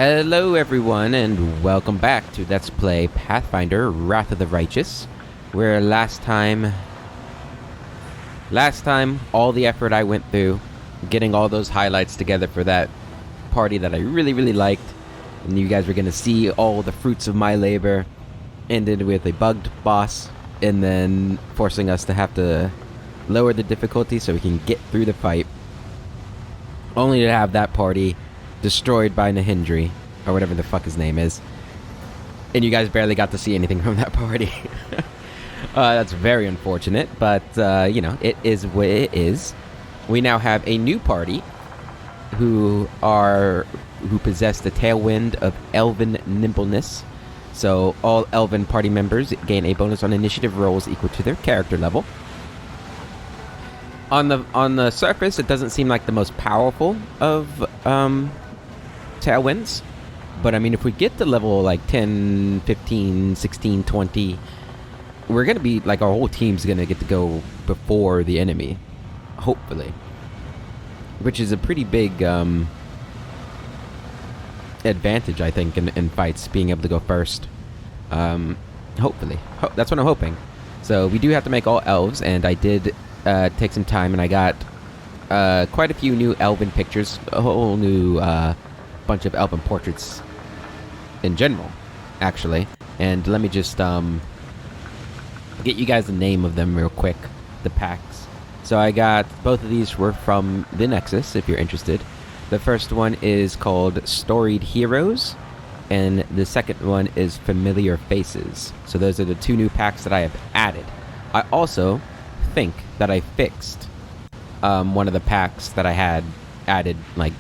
Hello everyone and welcome back to Let's Play Pathfinder Wrath of the Righteous, where last time all the effort I went through getting all those highlights together for that party that I really liked, and you guys were going to see all the fruits of my labor, ended with a bugged boss and then forcing us to have to lower the difficulty so we can get through the fight, only to have that party destroyed by Nahindri, or whatever the fuck his name is. And you guys barely got to see anything from that party. That's very unfortunate, but, it is what it is. We now have a new party who possess the tailwind of Elven Nimbleness. So all Elven party members gain a bonus on initiative rolls equal to their character level. On the surface, it doesn't seem like the most powerful of tailwinds, but I mean, if we get to level like 10, 15, 16, 20, we're gonna be like, our whole team's gonna get to go before the enemy, hopefully, which is a pretty big advantage, I think, in fights, being able to go first. Hopefully, that's what I'm hoping. So we do have to make all elves, and I did take some time, and I got quite a few new elven pictures, a whole new bunch of elven portraits in general, actually. And let me just get you guys the name of them real quick, the packs. So I got, both of these were from the Nexus, if you're interested. The first one is called Storied Heroes, and the second one is Familiar Faces. So those are the two new packs that I have added. I also think that I fixed one of the packs that I had added, like,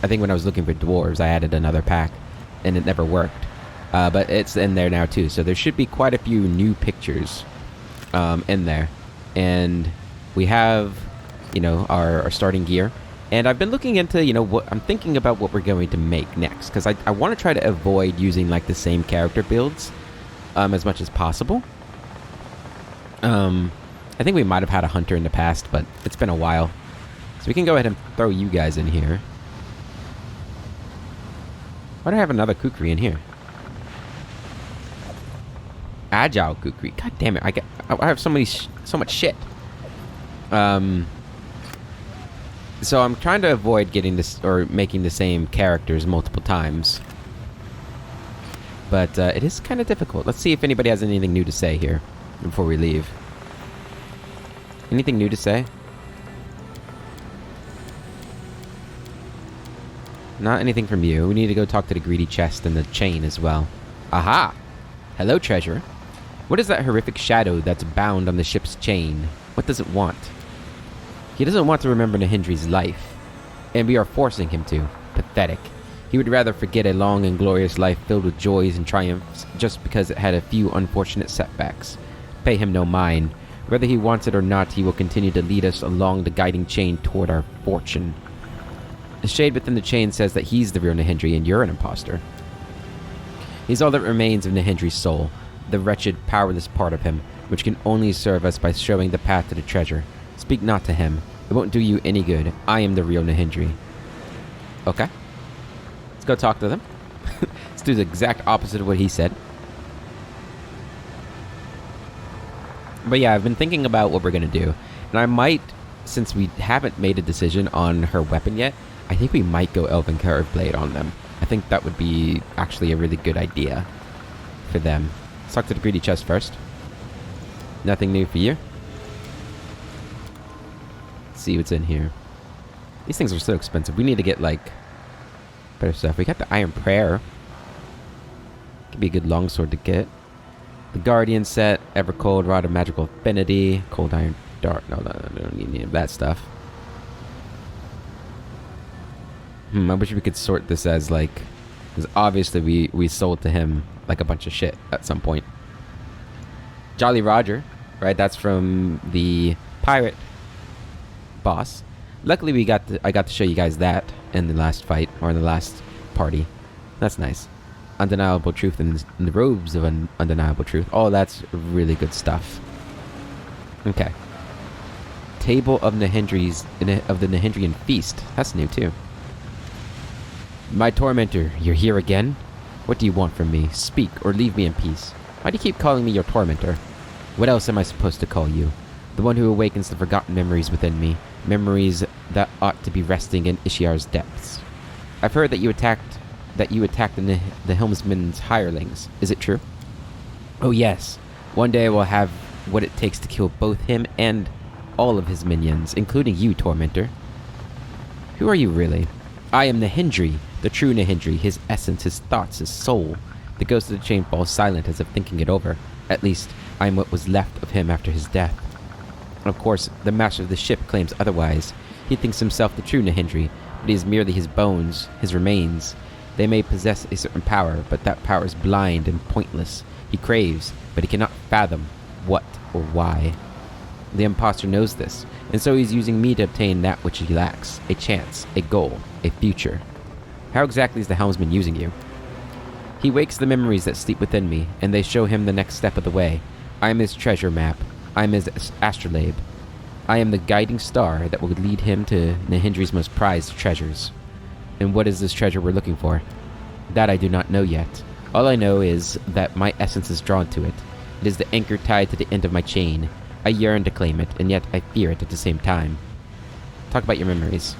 I think when I was looking for dwarves, I added another pack, and it never worked. But it's in there now, too. So there should be quite a few new pictures in there. And we have, our starting gear. And I've been looking into, what I'm thinking about what we're going to make next. Because I want to try to avoid using, like, the same character builds as much as possible. I think we might have had a hunter in the past, but it's been a while. So we can go ahead and throw you guys in here. Why do I have another kukri in here? Agile kukri. God damn it! I have so much shit. So I'm trying to avoid getting this or making the same characters multiple times. But it is kind of difficult. Let's see if anybody has anything new to say here before we leave. Anything new to say? Not anything from you. We need to go talk to the greedy chest and the chain as well. Aha! Hello, treasure. What is that horrific shadow that's bound on the ship's chain? What does it want? He doesn't want to remember Nahindri's life, and we are forcing him to. Pathetic. He would rather forget a long and glorious life filled with joys and triumphs just because it had a few unfortunate setbacks. Pay him no mind. Whether he wants it or not, he will continue to lead us along the guiding chain toward our fortune. The shade within the chain says that he's the real Nahindri and you're an imposter. He's all that remains of Nahindri's soul, the wretched, powerless part of him, which can only serve us by showing the path to the treasure. Speak not to him. It won't do you any good. I am the real Nahindri. Okay. Let's go talk to them. Let's do the exact opposite of what he said. But yeah, I've been thinking about what we're going to do. And I might, since we haven't made a decision on her weapon yet, I think we might go Elven Curve Blade on them. I think that would be actually a really good idea for them. Let's talk to the greedy chest first. Nothing new for you. Let's see what's in here. These things are so expensive. We need to get, like, better stuff. We got the Iron Prayer. Could be a good longsword to get. The Guardian set, Evercold, Rod of Magical Affinity, Cold Iron Dart. No, I don't need any of that stuff. I wish we could sort this as, like, because obviously we sold to him, like, a bunch of shit at some point. Jolly Roger, right? That's from the pirate boss. Luckily, I got to show you guys that in the last fight, or in the last party. That's nice. Undeniable Truth and the Robes of Undeniable Truth. Oh, that's really good stuff. Okay. Table of the Nahindrian Feast. That's new, too. My tormentor, you're here again? What do you want from me? Speak, or leave me in peace. Why do you keep calling me your tormentor? What else am I supposed to call you? The one who awakens the forgotten memories within me. Memories that ought to be resting in Ishiar's depths. I've heard that you attacked the Helmsman's hirelings. Is it true? Oh yes. One day I will have what it takes to kill both him and all of his minions, including you, tormentor. Who are you really? I am Nahindri, the true Nahindri, his essence, his thoughts, his soul. The ghost of the chain falls silent as if thinking it over. At least, I am what was left of him after his death. Of course, the master of the ship claims otherwise. He thinks himself the true Nahindri, but he is merely his bones, his remains. They may possess a certain power, but that power is blind and pointless. He craves, but he cannot fathom what or why. The imposter knows this, and so he's using me to obtain that which he lacks. A chance, a goal, a future. How exactly is the helmsman using you? He wakes the memories that sleep within me, and they show him the next step of the way. I am his treasure map. I am his astrolabe. I am the guiding star that will lead him to Nahindri's most prized treasures. And what is this treasure we're looking for? That I do not know yet. All I know is that my essence is drawn to it. It is the anchor tied to the end of my chain. I yearn to claim it, and yet I fear it at the same time. Talk about your memories.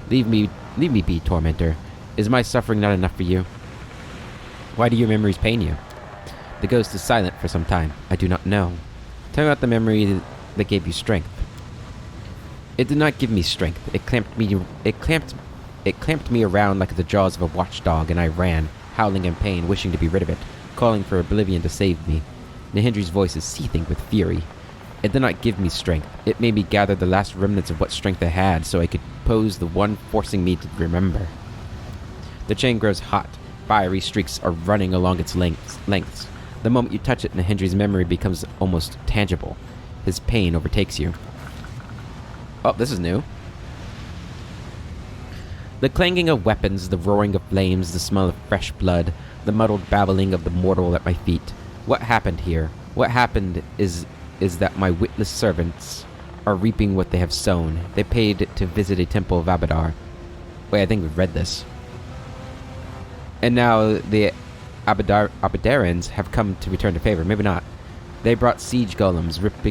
Leave me be, tormentor. Is my suffering not enough for you? Why do your memories pain you? The ghost is silent for some time. I do not know. Tell me about the memory that gave you strength. It did not give me strength. It clamped me around like the jaws of a watchdog, and I ran, howling in pain, wishing to be rid of it, calling for oblivion to save me. Nahindri's voice is seething with fury. It did not give me strength. It made me gather the last remnants of what strength I had, so I could pose the one forcing me to remember. The chain grows hot. Fiery streaks are running along its lengths. The moment you touch it, Nahindri's memory becomes almost tangible. His pain overtakes you. Oh, this is new. The clanging of weapons, the roaring of flames, the smell of fresh blood, the muddled babbling of the mortal at my feet. What happened here? What happened is that my witless servants are reaping what they have sown. They paid to visit a temple of Abadar. Wait, I think we've read this. And now the Abadarans have come to return to favor. Maybe not. They brought siege golems, ripped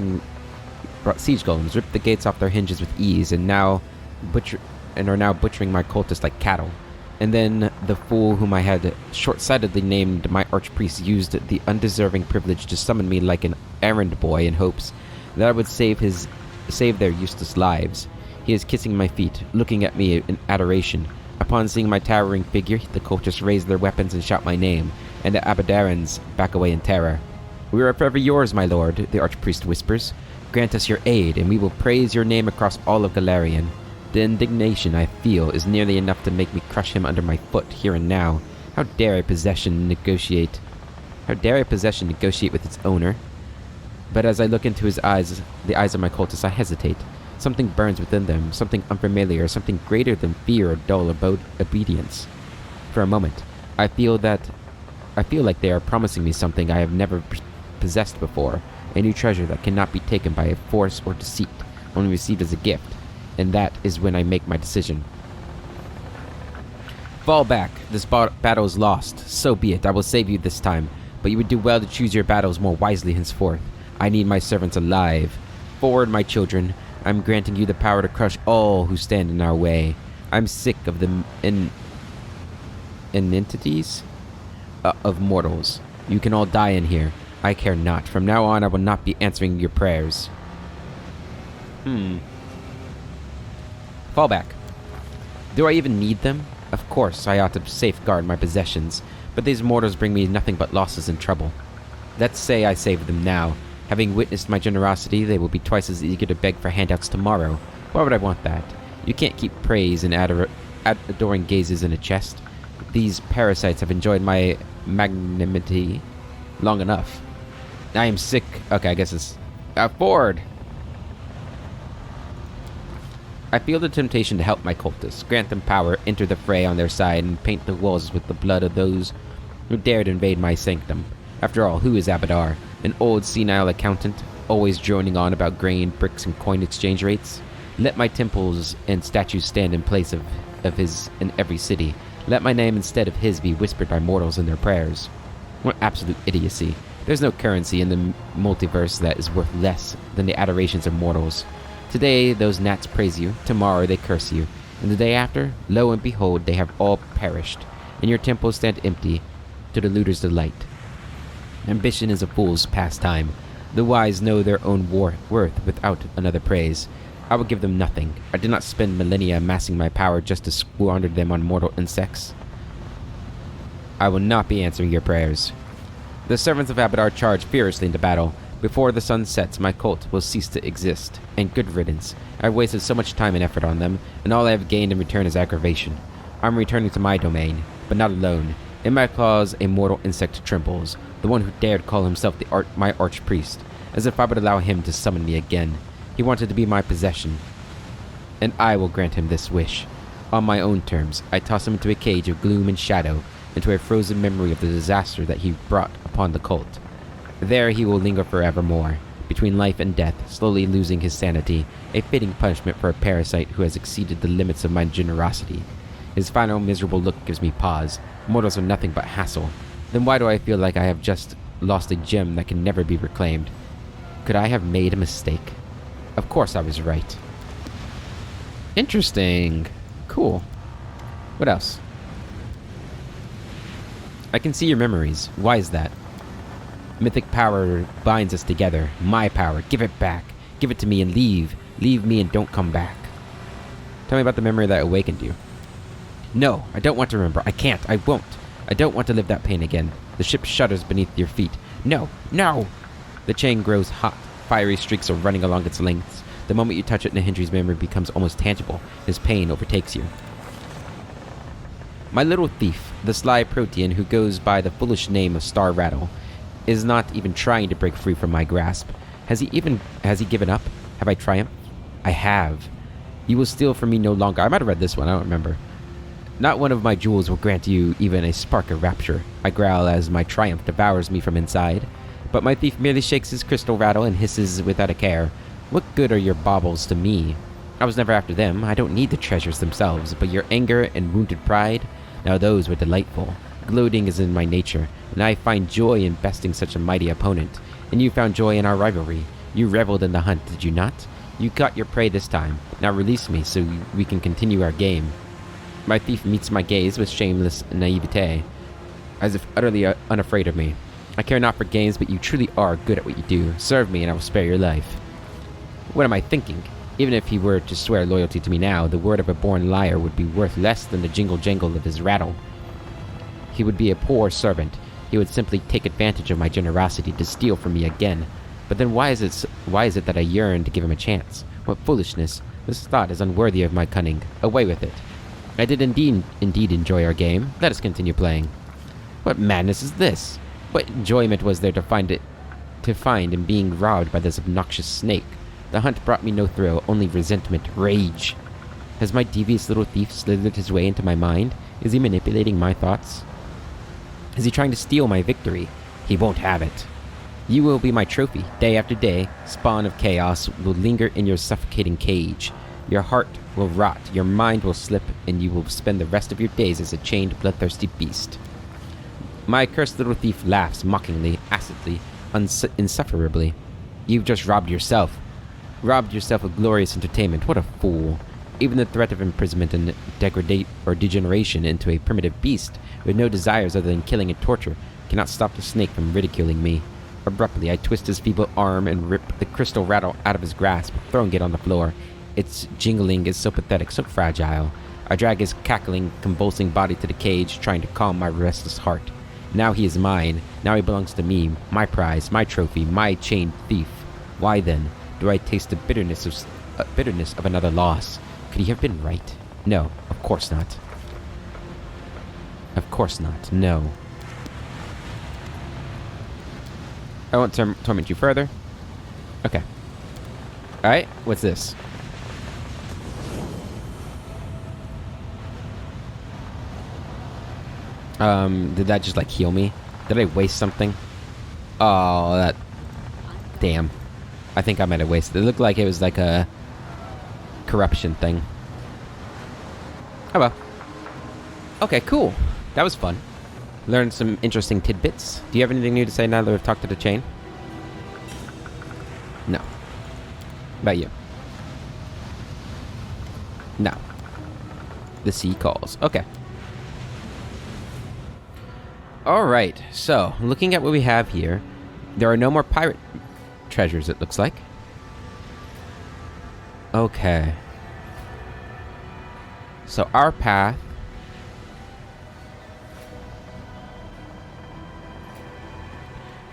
the gates off their hinges with ease, and are now butchering my cultists like cattle. And then the fool whom I had short-sightedly named my archpriest used the undeserving privilege to summon me like an errand boy in hopes that I would save their useless lives. He is kissing my feet, looking at me in adoration. Upon seeing my towering figure, the cultists raise their weapons and shout my name, and the Abadarans back away in terror. "We are forever yours, my lord," the archpriest whispers. "Grant us your aid, and we will praise your name across all of Galarian. The indignation I feel is nearly enough to make me crush him under my foot here and now. How dare possession negotiate with its owner?" But as I look into his eyes, the eyes of my cultists, I hesitate. Something burns within them, something unfamiliar, something greater than fear or dull obedience. For a moment, I feel like they are promising me something I have never possessed before, a new treasure that cannot be taken by force or deceit, only received as a gift. And that is when I make my decision. Fall back. This battle is lost. So be it. I will save you this time. But you would do well to choose your battles more wisely henceforth. I need my servants alive. Forward, my children. I'm granting you the power to crush all who stand in our way. I'm sick of the entities of mortals. You can all die in here. I care not. From now on, I will not be answering your prayers. Fall back. Do I even need them? Of course, I ought to safeguard my possessions, but these mortals bring me nothing but losses and trouble. Let's say I save them now. Having witnessed my generosity, they will be twice as eager to beg for handouts tomorrow. Why would I want that? You can't keep praise and adoring gazes in a chest. These parasites have enjoyed my magnanimity long enough. I am sick. Okay, I guess it's... forward! I feel the temptation to help my cultists, grant them power, enter the fray on their side, and paint the walls with the blood of those who dared invade my sanctum. After all, who is Abadar? An old senile accountant, always droning on about grain, bricks, and coin exchange rates? Let my temples and statues stand in place of his in every city. Let my name instead of his be whispered by mortals in their prayers. What absolute idiocy. There's no currency in the multiverse that is worth less than the adorations of mortals. Today, those gnats praise you. Tomorrow, they curse you. And the day after, lo and behold, they have all perished, and your temples stand empty, to the looter's delight. Ambition is a fool's pastime. The wise know their own worth without another praise. I will give them nothing. I did not spend millennia amassing my power just to squander them on mortal insects. I will not be answering your prayers. The servants of Abadar charge furiously into battle. Before the sun sets, my cult will cease to exist, and good riddance. I've wasted so much time and effort on them, and all I have gained in return is aggravation. I'm returning to my domain, but not alone. In my claws, a mortal insect trembles, the one who dared call himself my archpriest, as if I would allow him to summon me again. He wanted to be my possession, and I will grant him this wish. On my own terms, I toss him into a cage of gloom and shadow, into a frozen memory of the disaster that he brought upon the cult. There he will linger forevermore, between life and death, slowly losing his sanity, a fitting punishment for a parasite who has exceeded the limits of my generosity. His final miserable look gives me pause. Mortals are nothing but hassle. Then why do I feel like I have just lost a gem that can never be reclaimed? Could I have made a mistake? Of course I was right. Interesting. Cool. What else? I can see your memories. Why is that? Mythic power binds us together. My power. Give it back. Give it to me and leave. Leave me and don't come back. Tell me about the memory that awakened you. No, I don't want to remember. I can't. I won't. I don't want to live that pain again. The ship shudders beneath your feet. No. No! The chain grows hot. Fiery streaks are running along its lengths. The moment you touch it, Nahindri's memory becomes almost tangible. His pain overtakes you. My little thief, the sly Protean who goes by the foolish name of Star Rattle, is not even trying to break free from my grasp. Has he given up? Have I triumphed? I have. You will steal from me no longer. I might have read this one, I don't remember. Not one of my jewels will grant you even a spark of rapture. I growl as my triumph devours me from inside. But my thief merely shakes his crystal rattle and hisses without a care. What good are your baubles to me? I was never after them. I don't need the treasures themselves, but your anger and wounded pride, now those were delightful. Gloating is in my nature, and I find joy in besting such a mighty opponent. And you found joy in our rivalry. You reveled in the hunt, did you not? You caught your prey this time. Now release me so we can continue our game. My thief meets my gaze with shameless naivete, as if utterly unafraid of me. I care not for games, but you truly are good at what you do. Serve me and I will spare your life. What am I thinking? Even if he were to swear loyalty to me now, the word of a born liar would be worth less than the jingle-jangle of his rattle. He would be a poor servant. He would simply take advantage of my generosity to steal from me again. But then why is it that I yearn to give him a chance? What foolishness. This thought is unworthy of my cunning. Away with it. I did indeed enjoy our game. Let us continue playing. What madness is this? What enjoyment was there to find in being robbed by this obnoxious snake? The hunt brought me no thrill, only resentment, rage. Has my devious little thief slithered his way into my mind? Is he manipulating my thoughts? Is he trying to steal my victory? He won't have it. You will be my trophy. Day after day, spawn of chaos will linger in your suffocating cage. Your heart will rot, your mind will slip, and you will spend the rest of your days as a chained, bloodthirsty beast. My accursed little thief laughs mockingly, acidly, insufferably. You've just robbed yourself. Robbed yourself of glorious entertainment. What a fool. Even the threat of imprisonment and degeneration into a primitive beast with no desires other than killing and torture cannot stop the snake from ridiculing me. Abruptly, I twist his feeble arm and rip the crystal rattle out of his grasp, throwing it on the floor. Its jingling is so pathetic, so fragile. I drag his cackling, convulsing body to the cage, trying to calm my restless heart. Now he is mine. Now he belongs to me. My prize, my trophy, my chained thief. Why then do I taste the bitterness of another loss? Could he have been right? No, of course not. Of course not. No. I won't torment you further. Okay. Alright, what's this? Did that just, like, heal me? Did I waste something? Oh, that... Damn. I think I might have wasted it. It looked like it was, like, a... corruption thing. Oh, well. Okay, cool. That was fun. Learned some interesting tidbits. Do you have anything new to say now that we've talked to the chain? No. About you? No. The sea calls. Okay. Alright, so, looking at what we have here, there are no more pirate treasures, it looks like. Okay. So, our path...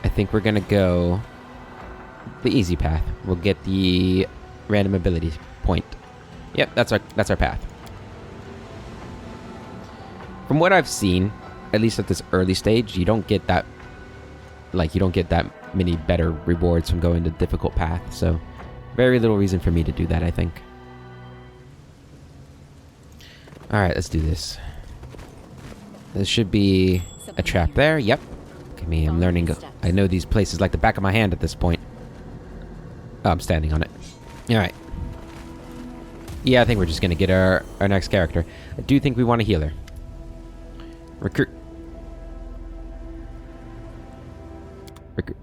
I think we're gonna go the easy path. We'll get the random ability point. Yep, that's our path. From what I've seen, at least at this early stage, you don't get that many better rewards from going the difficult path, so very little reason for me to do that, I think. Alright, let's do this. There should be a trap there. Yep. Look at me, I'm learning. I know these places like the back of my hand at this point. Oh, I'm standing on it. Alright. Yeah, I think we're just gonna get our next character. I do think we want a healer. Recruit.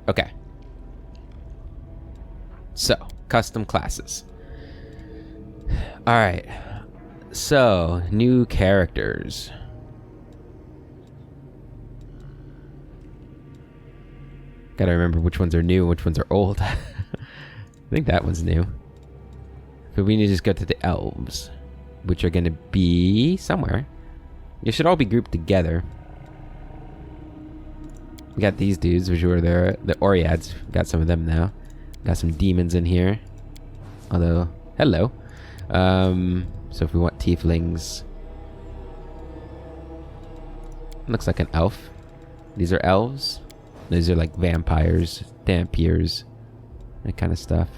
Okay. So, custom classes. Alright. So, new characters. Gotta remember which ones are new and which ones are old. I think that one's new. So we need to just go to the Elves, which are gonna be somewhere. You should all be grouped together. We got these dudes, which were the Oriads. Got some of them now. Got some demons in here. Although, hello. So if we want tieflings, looks like an elf. These are elves. These are like vampires, dampiers, that kind of stuff.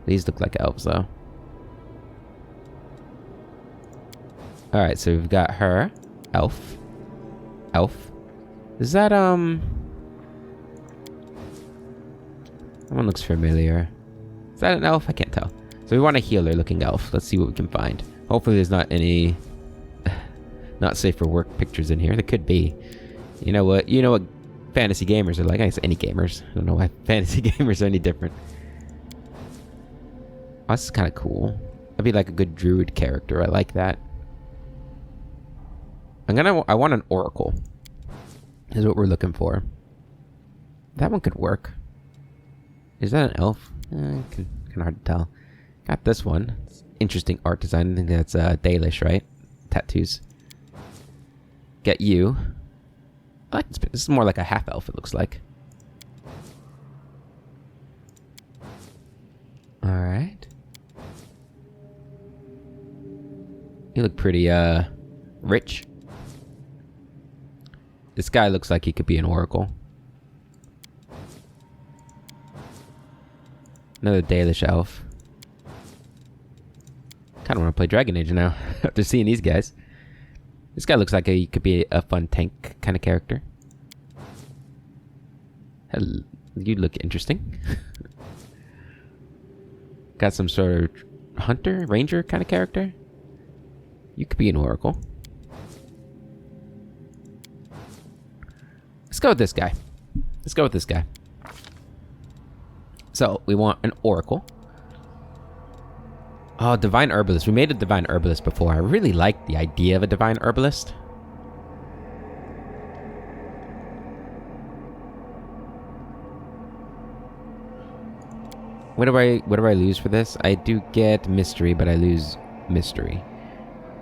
These look like elves though. Alright, so we've got her. Elf. Elf. Is that, that one looks familiar. Is that an elf? I can't tell. So we want a healer looking elf. Let's see what we can find. Hopefully there's not any not safe for work pictures in here. There could be. You know what fantasy gamers are like. I guess any gamers. I don't know why fantasy gamers are any different. Oh, this is kind of cool. That'd be like a good druid character. I like that. I want an oracle. Is what we're looking for. That one could work. Is that an elf? Kind of hard to tell. Got this one. It's interesting art design. I think that's Dalish, right? Tattoos. Get you. I like this. This is more like a half elf. It looks like. All right. You look pretty rich. This guy looks like he could be an oracle. Another Dalish elf. Kind of want to play Dragon Age now after seeing these guys. This guy looks like he could be a fun tank kind of character. Hello. You look interesting. Got some sort of hunter, ranger kind of character. You could be an oracle. Let's go with this guy. Let's go with this guy. So, we want an oracle. Oh, divine herbalist. We made a divine herbalist before. I really like the idea of a divine herbalist. What do I lose for this? I do get mystery, but I lose mystery.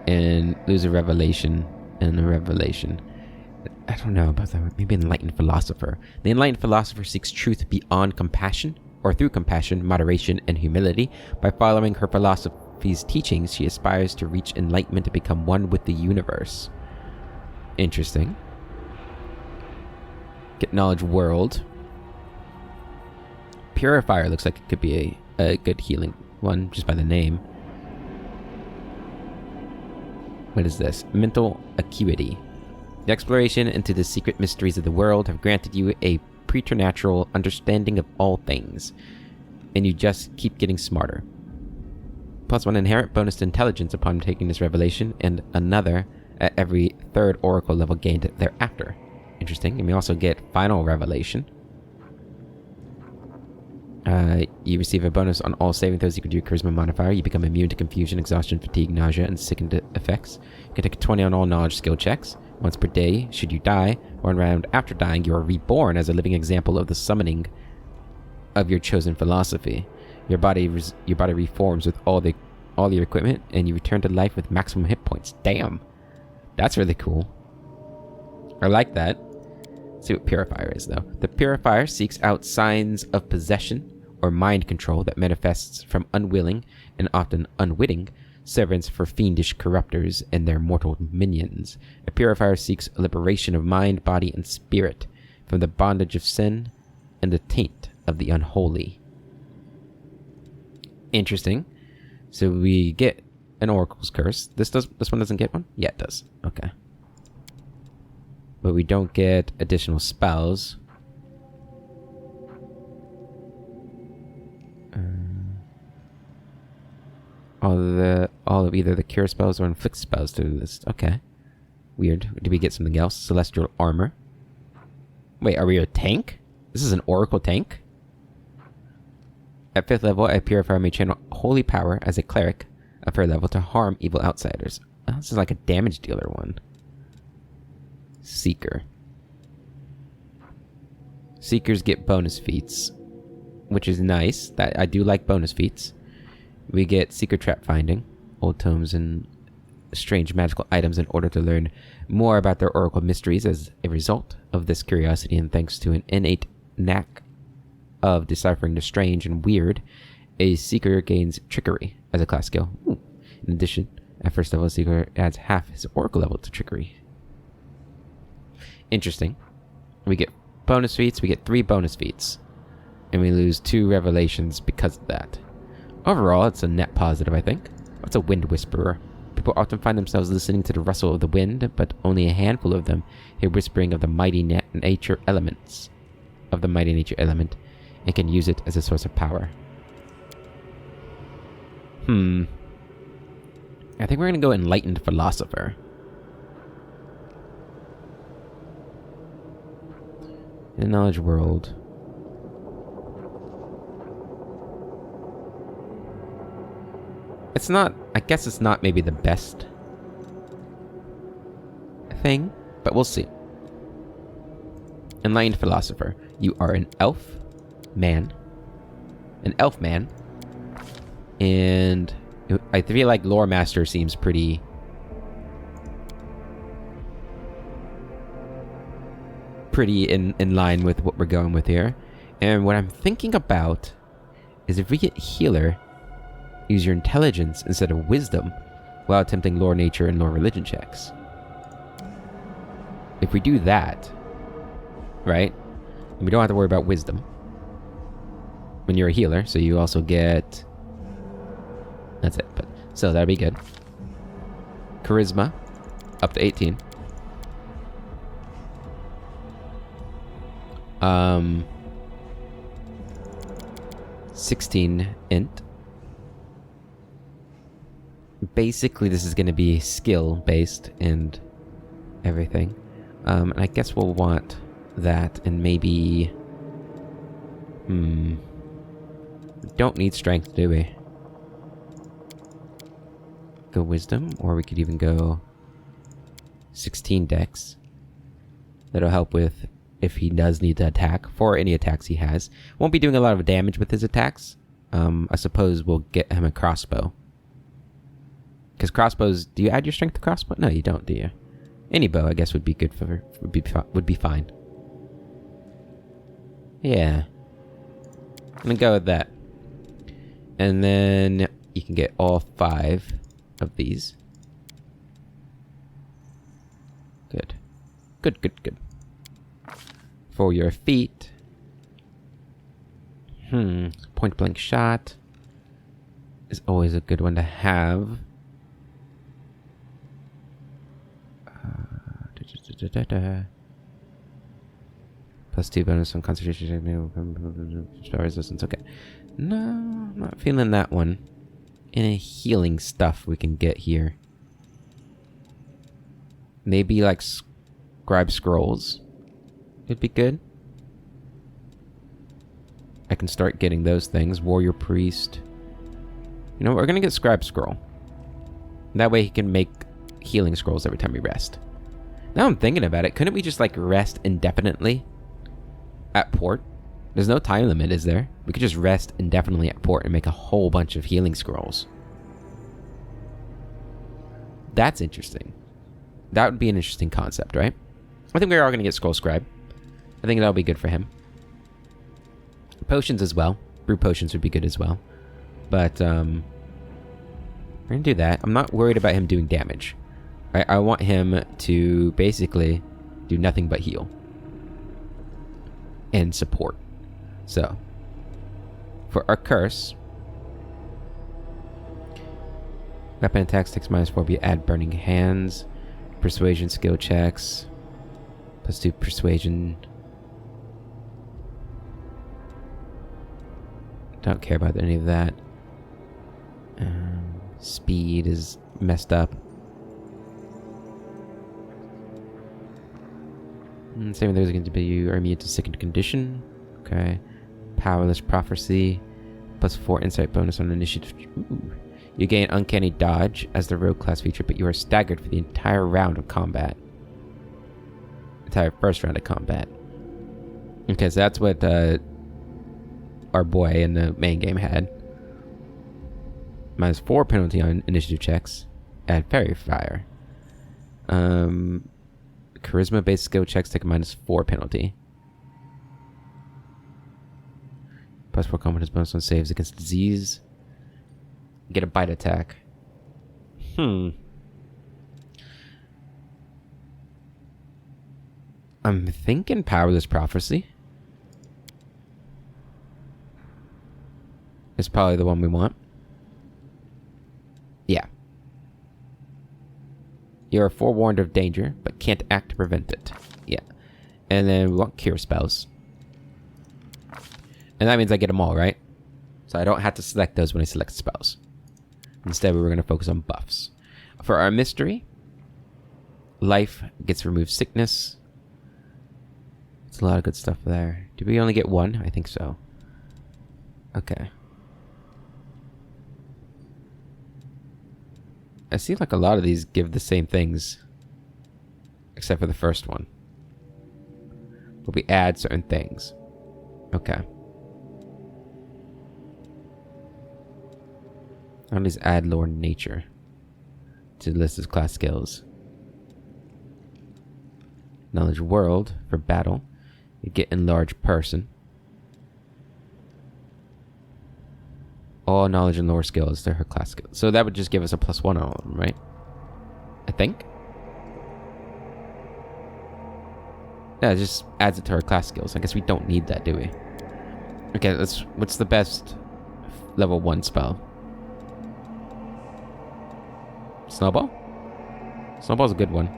And lose a revelation and a revelation. I don't know about that. Maybe enlightened philosopher. The enlightened philosopher seeks truth beyond compassion, or through compassion, moderation, and humility. By following her philosophy's teachings, she aspires to reach enlightenment and become one with the universe. Interesting. Get knowledge world. Purifier looks like it could be a good healing one, just by the name. What is this? Mental acuity. The exploration into the secret mysteries of the world have granted you a preternatural understanding of all things, and you just keep getting smarter. +1 inherent bonus to intelligence upon taking this revelation, and another at every third oracle level gained thereafter. Interesting. And we also get Final Revelation. You receive a bonus on all saving throws equal to your charisma modifier. You become immune to confusion, exhaustion, fatigue, nausea, and sickened effects. You can take a 20 on all knowledge skill checks. Once per day, should you die. 1 round after dying, you are reborn as a living example of the summoning of your chosen philosophy. Your body reforms with all your equipment, and you return to life with maximum hit points. Damn. That's really cool. I like that. Let's see what Purifier is, though. The Purifier seeks out signs of possession or mind control that manifests from unwilling and often unwitting servants for fiendish corruptors and their mortal minions. A Purifier seeks liberation of mind, body, and spirit from the bondage of sin and the taint of the unholy. Interesting. So we get an Oracle's Curse. This one doesn't get one? Yeah, it does. Okay. But we don't get additional spells. All of either the cure spells or inflict spells through the list. Okay. Weird. Do we get something else? Celestial armor. Wait, are we a tank? This is an Oracle tank? At 5th level, a Purifier may channel holy power as a cleric of her level to harm evil outsiders. Oh, this is like a damage dealer one. Seeker. Seekers get bonus feats, which is nice. That I do like bonus feats. We get Seeker Trap Finding, old tomes and strange magical items in order to learn more about their oracle mysteries. As a result of this curiosity and thanks to an innate knack of deciphering the strange and weird, a Seeker gains Trickery as a class skill. Ooh. In addition, at 1st level, a Seeker adds half his oracle level to Trickery. Interesting. We get bonus feats. We get 3 bonus feats. And we lose 2 revelations because of that. Overall, it's a net positive, I think. What's a wind whisperer? People often find themselves listening to the rustle of the wind, but only a handful of them hear whispering of the mighty nature elements. Of the mighty nature element. And can use it as a source of power. I think we're going to go Enlightened Philosopher. In the knowledge world. It's not, I guess it's not maybe the best thing, but we'll see. Enlightened Philosopher. You are an elf man. An elf man. And I feel like Lore Master seems pretty in line with what we're going with here. And what I'm thinking about is if we get Healer, use your intelligence instead of wisdom while attempting lore nature and lore religion checks. If we do that, right, and we don't have to worry about wisdom when you're a healer, so you also get, that's it, but so that'd be good. Charisma up to 18. 16 int. Basically, this is going to be skill based and everything. And I guess we'll want that, and maybe we don't need strength, do we? Go wisdom, or we could even go 16 dex. That'll help with if he does need to attack, for any attacks he has. Won't be doing a lot of damage with his attacks. I suppose we'll get him a crossbow. Because crossbows, do you add your strength to crossbow? No, you don't, do you? Any bow, I guess, would be good for, would be fine. Yeah. I'm gonna go with that. And then you can get all 5 of these. Good. Good, good, good. For your feet. Point blank shot is always a good one to have. +2 bonus on concentration. Spell resistance. Okay. No, I'm not feeling that one. Any healing stuff we can get here. Maybe like scribe scrolls would be good. I can start getting those things. Warrior priest. You know what? We're gonna get scribe scroll. That way he can make healing scrolls every time we rest. Now I'm thinking about it. Couldn't we just like rest indefinitely at port? There's no time limit, is there? We could just rest indefinitely at port and make a whole bunch of healing scrolls. That's interesting. That would be an interesting concept, right? I think we are going to get Scroll Scribe. I think that'll be good for him. Potions as well. Brew potions would be good as well. But, we're going to do that. I'm not worried about him doing damage. I want him to basically do nothing but heal. And support. So, for our curse, weapon attacks takes -4, but you add burning hands, persuasion skill checks, +2 persuasion. Don't care about any of that. Speed is messed up. Same with those going to be you are immune to sickened condition. Okay. Powerless prophecy. +4 insight bonus on initiative. Ooh. You gain uncanny dodge as the rogue class feature, but you are staggered for the entire round of combat. Entire first round of combat. Okay, so that's what our boy in the main game had. -4 penalty on initiative checks. Add fairy fire. Charisma-based skill checks take a -4 penalty. +4 competence bonus on saves against disease. Get a bite attack. I'm thinking Powerless Prophecy is probably the one we want. Yeah. You are forewarned of danger, but can't act to prevent it. Yeah. And then we want Cure Spells. And that means I get them all, right? So I don't have to select those when I select spells. Instead, we were going to focus on buffs. For our mystery, life gets removed sickness. It's a lot of good stuff there. Do we only get one? I think so. Okay. I see like a lot of these give the same things. Except for the first one. But we add certain things. Okay. I'll just add lore nature to the list of class skills. Knowledge world for battle. You get enlarge person. All knowledge and lore skills to her class skills. So that would just give us a +1 on all of them, right? I think. Yeah, it just adds it to our class skills. I guess we don't need that, do we? Okay, what's the best level 1 spell? Snowball? Snowball's a good one.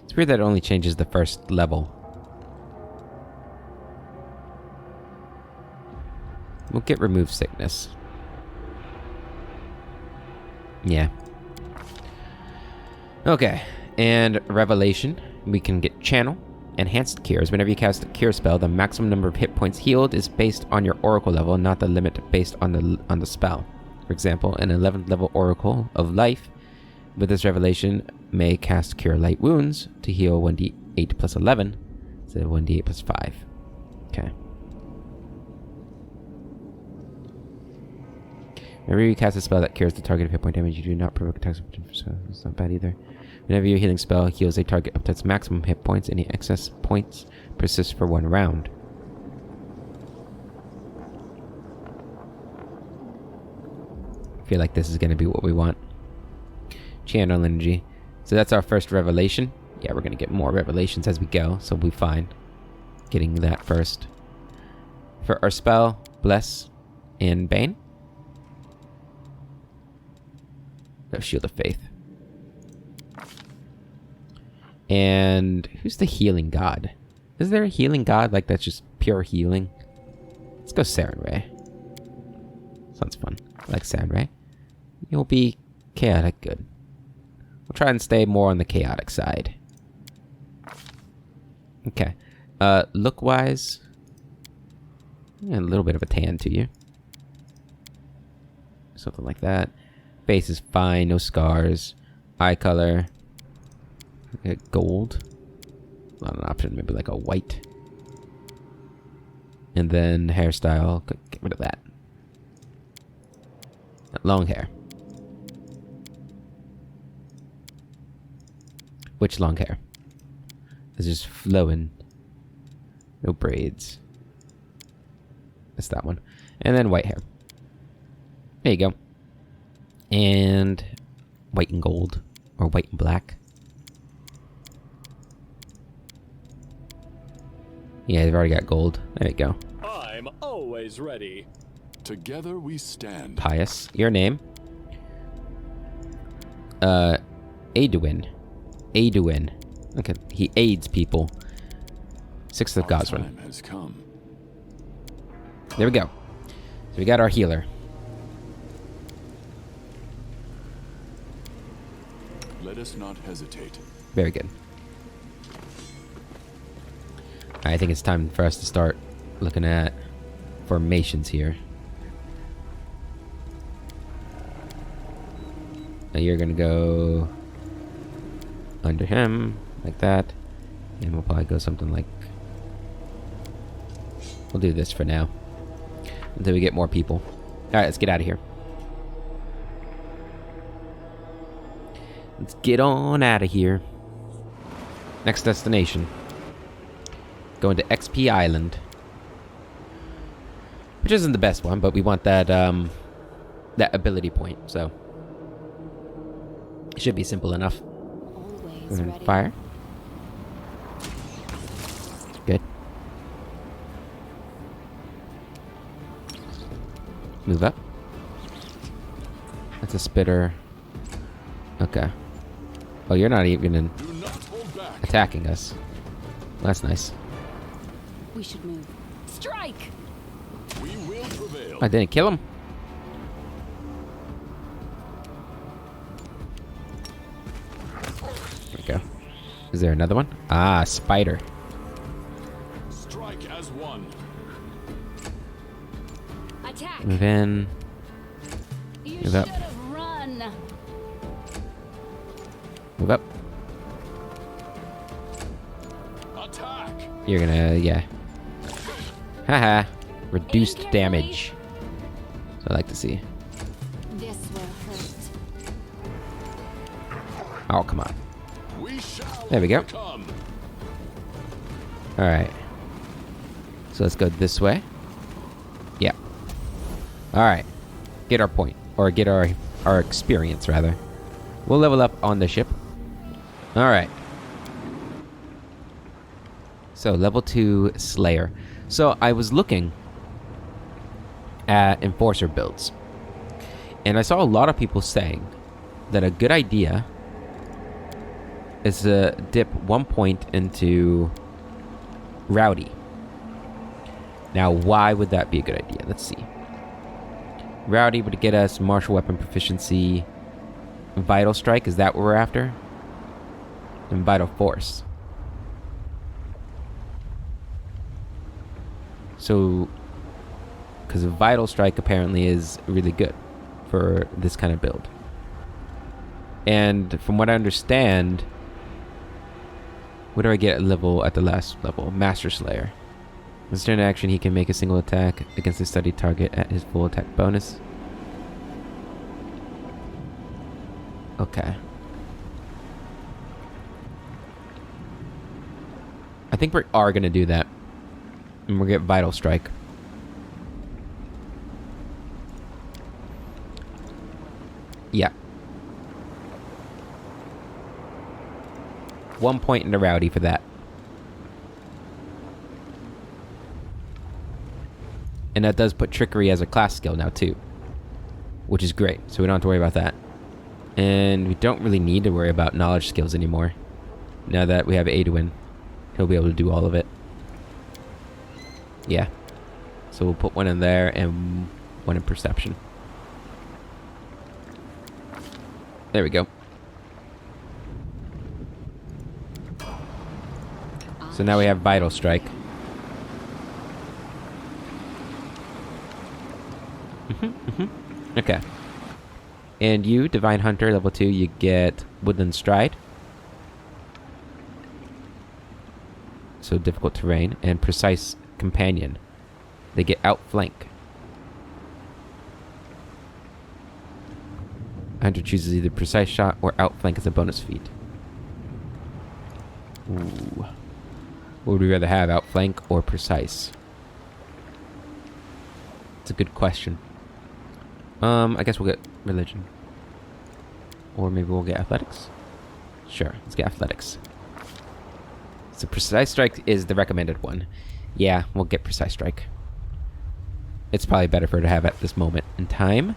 It's weird that it only changes the first level. We'll get remove sickness. Yeah. Okay. And revelation. We can get channel. Enhanced cures. Whenever you cast a cure spell, the maximum number of hit points healed is based on your oracle level, not the limit based on the spell. For example, an 11th level oracle of life with this revelation may cast cure light wounds to heal 1d8 plus 11 instead of 1d8 plus 5. Okay. Whenever you cast a spell that cures the target of hit point damage, you do not provoke attacks, so it's not bad either. Whenever your healing spell heals a target up to its maximum hit points, any excess points persist for 1 round. I feel like this is going to be what we want. Channel energy. So that's our first revelation. Yeah, we're going to get more revelations as we go, so we'll be fine getting that first. For our spell, Bless and Bane. No, Shield of Faith. And who's the healing god? Is there a healing god like that's just pure healing? Let's go Sarenrae. Sounds fun. I like Sarenrae. You'll be chaotic good. We'll try and stay more on the chaotic side. Okay. Look-wise, yeah, a little bit of a tan to you. Something like that. Face is fine, no scars. Eye color. Okay, gold. Not an option, maybe like a white. And then hairstyle, get rid of that. Long hair. Which long hair? It's just flowing. No braids. That's that one. And then white hair. There you go. And white and gold. Or white and black. Yeah, they've already got gold. There you go. I'm always ready. Together we stand. Pious. Your name? Aduin. Aduin. Okay, he aids people. 6th of Our Gosrin. time has come. There we go. So we got our healer. Let us not hesitate. Very good. I think it's time for us to start looking at formations here. Now you're gonna go under him, like that. And we'll probably go something like... We'll do this for now. Until we get more people. Alright, let's get out of here. Let's get on out of here. Next destination. Going to XP Island. Which isn't the best one, but we want that, that ability point, so... It should be simple enough. Always And ready. fire. Good. Move up. That's a spitter. Okay. Oh, you're not even Do not hold back. attacking us. That's nice. We should move. Strike! We will prevail. I didn't kill him. There we go. Is there another one? Ah, spider. Strike as one. Attack! Move in. You Move should up. have run. Move up. Attack. You're gonna, yeah. Haha. Reduced carefully. damage. So I like to see. This will hurt. Oh, come on. We shall There we go. overcome. Alright. So let's go this way. Yeah. Alright. Get our point. Or get our experience, rather. We'll level up on the ship. Alright. So, level 2 Slayer. So, I was looking at Enforcer builds. And I saw a lot of people saying that a good idea is to dip 1 point into Rowdy. Now, why would that be a good idea? Let's see. Rowdy would get us martial weapon proficiency. Vital Strike, is that what we're after? And Vital Force. So, because Vital Strike apparently is really good for this kind of build. And from what I understand, what do I get at the last level? Master Slayer. With turn action, he can make a single attack against a studied target at his full attack bonus. Okay. I think we are going to do that. And we'll get Vital Strike. Yeah. 1 point into Rowdy for that. And that does put Trickery as a class skill now too. Which is great, so we don't have to worry about that. And we don't really need to worry about knowledge skills anymore. Now that we have Aduin, he'll be able to do all of it. Yeah. So we'll put one in there and one in perception. There we go. So now we have Vital Strike. Okay. And you, Divine Hunter, level 2, you get Woodland Stride. So difficult terrain. And Precise Companion. They get Outflank. Hunter chooses either Precise Shot or Outflank as a bonus feat. Ooh. What would we rather have, Outflank or Precise? It's a good question. I guess we'll get Religion. Or maybe we'll get Athletics? Sure, let's get Athletics. So Precise Strike is the recommended one. Yeah, we'll get Precise Strike. It's probably better for her to have at this moment in time.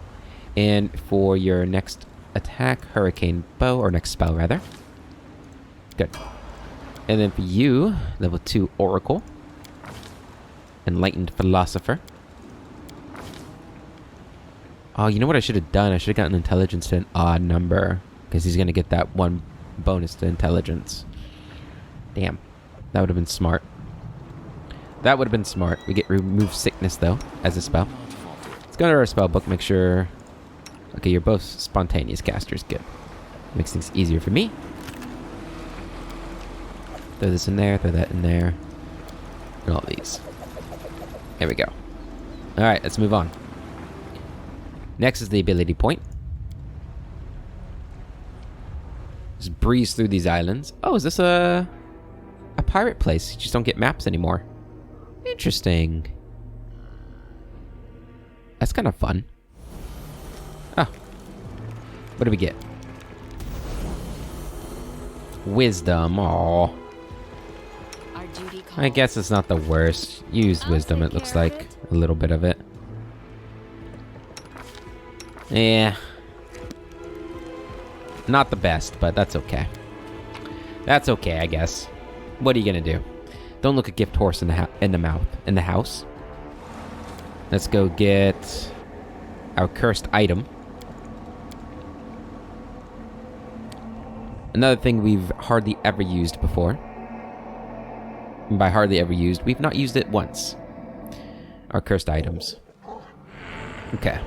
And for your next attack, Hurricane Bow, or next spell rather. Good. And then for you, level 2 Oracle. Enlightened Philosopher. Oh, you know what I should have done? I should have gotten Intelligence to an odd number. Because he's going to get that one bonus to Intelligence. Damn. That would have been smart. That would have been smart. We get Remove Sickness, though, as a spell. Let's go to our spell book, make sure... Okay, you're both spontaneous casters. Good. Makes things easier for me. Throw this in there, throw that in there. And all these. There we go. Alright, let's move on. Next is the ability point. Just breeze through these islands. Oh, is this a pirate place? You just don't get maps anymore. Interesting. That's kind of fun. Oh. What do we get? Wisdom. Aww. I guess it's not the worst. Use wisdom, it looks like. A little bit of it. Yeah. Not the best, but that's okay. That's okay, I guess. What are you gonna do? Don't look a gift horse in the house. Let's go get our cursed item. Another thing we've hardly ever used before. And by hardly ever used, we've not used it once. Our cursed items. Okay.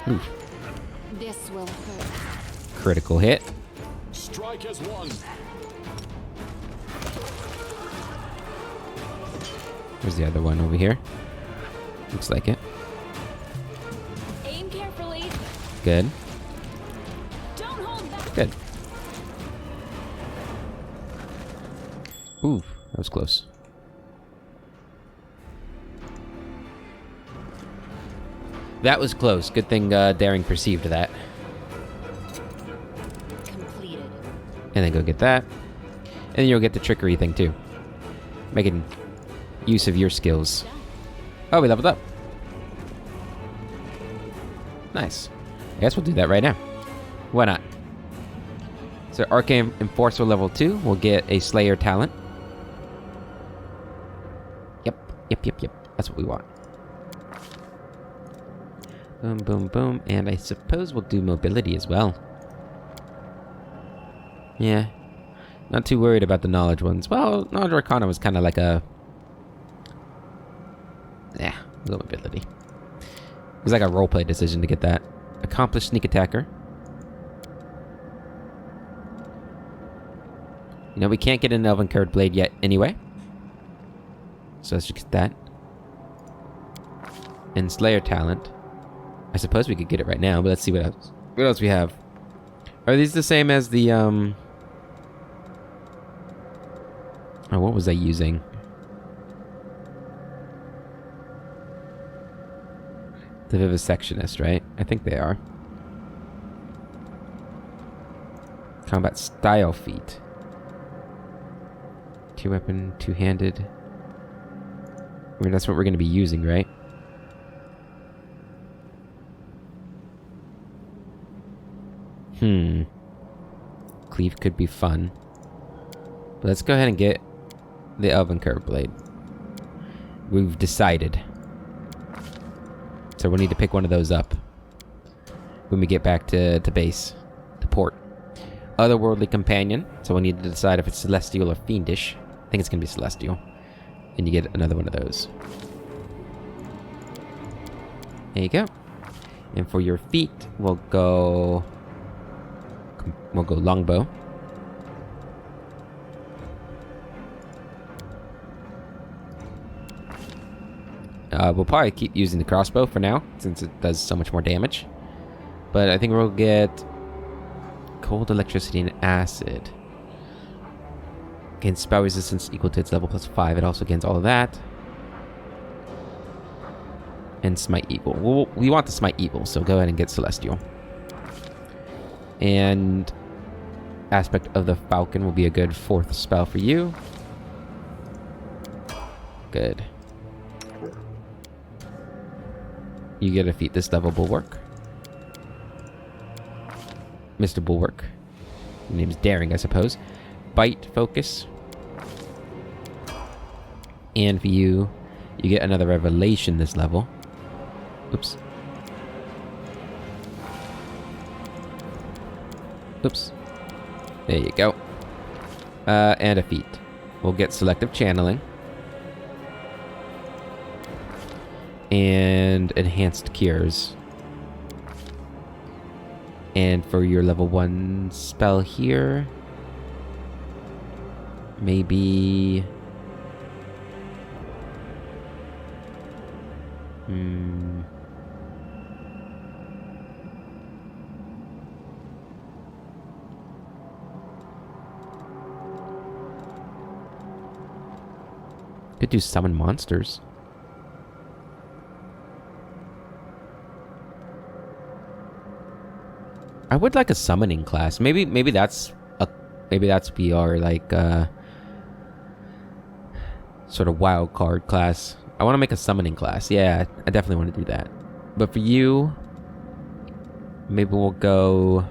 Ooh. This will hurt. Critical hit. Strike as one. Where's the other one over here? Looks like it. Aim carefully. Good. Don't hold back. Good. Ooh, that was close. That was close. Good thing Daring perceived that. Completed. And then go get that. And then you'll get the trickery thing too. Making use of your skills. Oh, we leveled up. Nice. I guess we'll do that right now. Why not? So Arcane Enforcer level 2. We'll get a Slayer talent. Yep. That's what we want. Boom, boom, boom. And I suppose we'll do mobility as well. Yeah. Not too worried about the knowledge ones. Well, Knowledge Arcana was kind of like a... Yeah, we'll go mobility. It was like a roleplay decision to get that. Accomplished Sneak Attacker. You know, we can't get an Elven Curved Blade yet anyway. So let's just get that. And Slayer talent. I suppose we could get it right now, but let's see what else. What else we have? Are these the same as the, Oh, what was I using? The Vivisectionist, right? I think they are. Combat style feat. Two-weapon, two-handed. I mean, that's what we're going to be using, right? Cleave could be fun. But Let's go ahead and get the Elven Curve Blade. We've decided. So we'll need to pick one of those up when we get back to base, to port. Otherworldly Companion. So we'll need to decide if it's Celestial or Fiendish. I think it's going to be Celestial. And you get another one of those. There you go. And for your feet, we'll go Longbow. We'll probably keep using the crossbow for now, since it does so much more damage. But I think we'll get cold, electricity, and acid. Gains spell resistance equal to its level +5. It also gains all of that. And Smite Evil. We want the Smite Evil, so go ahead and get Celestial. And Aspect of the Falcon will be a good 4th spell for you. Good. You get a feat this level, Bulwark. Mr. Bulwark. Your name's Daring, I suppose. Bite Focus. And for you, you get another Revelation this level. Oops. Oops. There you go. And a feat. We'll get Selective Channeling. And Enhanced Cures. And for your level 1 spell here, maybe... Could do Summon Monsters. I would like a summoning class. Maybe that's be our like sort of wild card class. I want to make a summoning class. Yeah, I definitely want to do that. But for you, maybe we'll go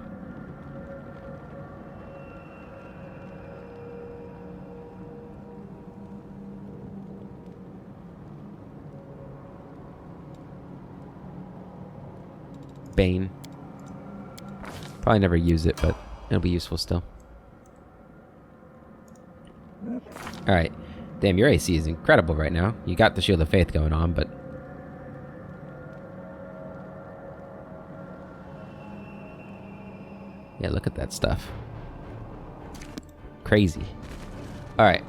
Bane. Probably never use it, but it'll be useful still. Alright. Damn, your AC is incredible right now. You got the Shield of Faith going on, but... yeah, look at that stuff. Crazy. Alright.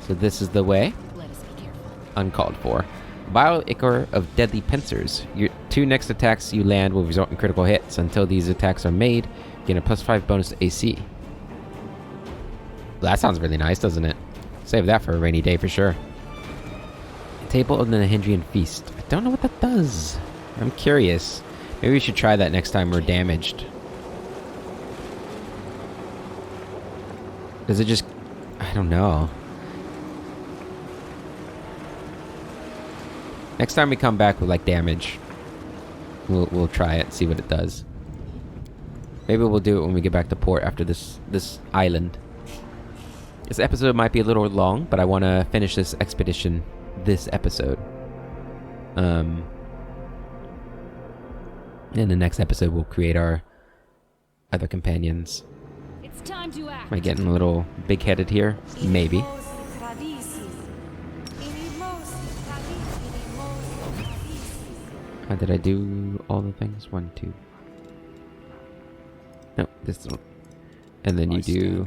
So this is the way. Let us be careful. Uncalled for. Vile Ichor of Deadly Pincers. Your 2 next attacks you land will result in critical hits. Until these attacks are made, gain a +5 bonus to AC. Well, that sounds really nice, doesn't it? Save that for a rainy day for sure. Table of the Nahindrian Feast. I don't know what that does. I'm curious. Maybe we should try that next time we're damaged. Does it just... I don't know. Next time we come back with like damage, we'll try it, see what it does. Maybe we'll do it when we get back to port after this island. This episode might be a little long, but I want to finish this expedition this episode. In the next episode, we'll create our other companions. It's time to act. Am I getting a little big-headed here? Maybe. Did I do all the things? 1, 2. No, this one. And then you do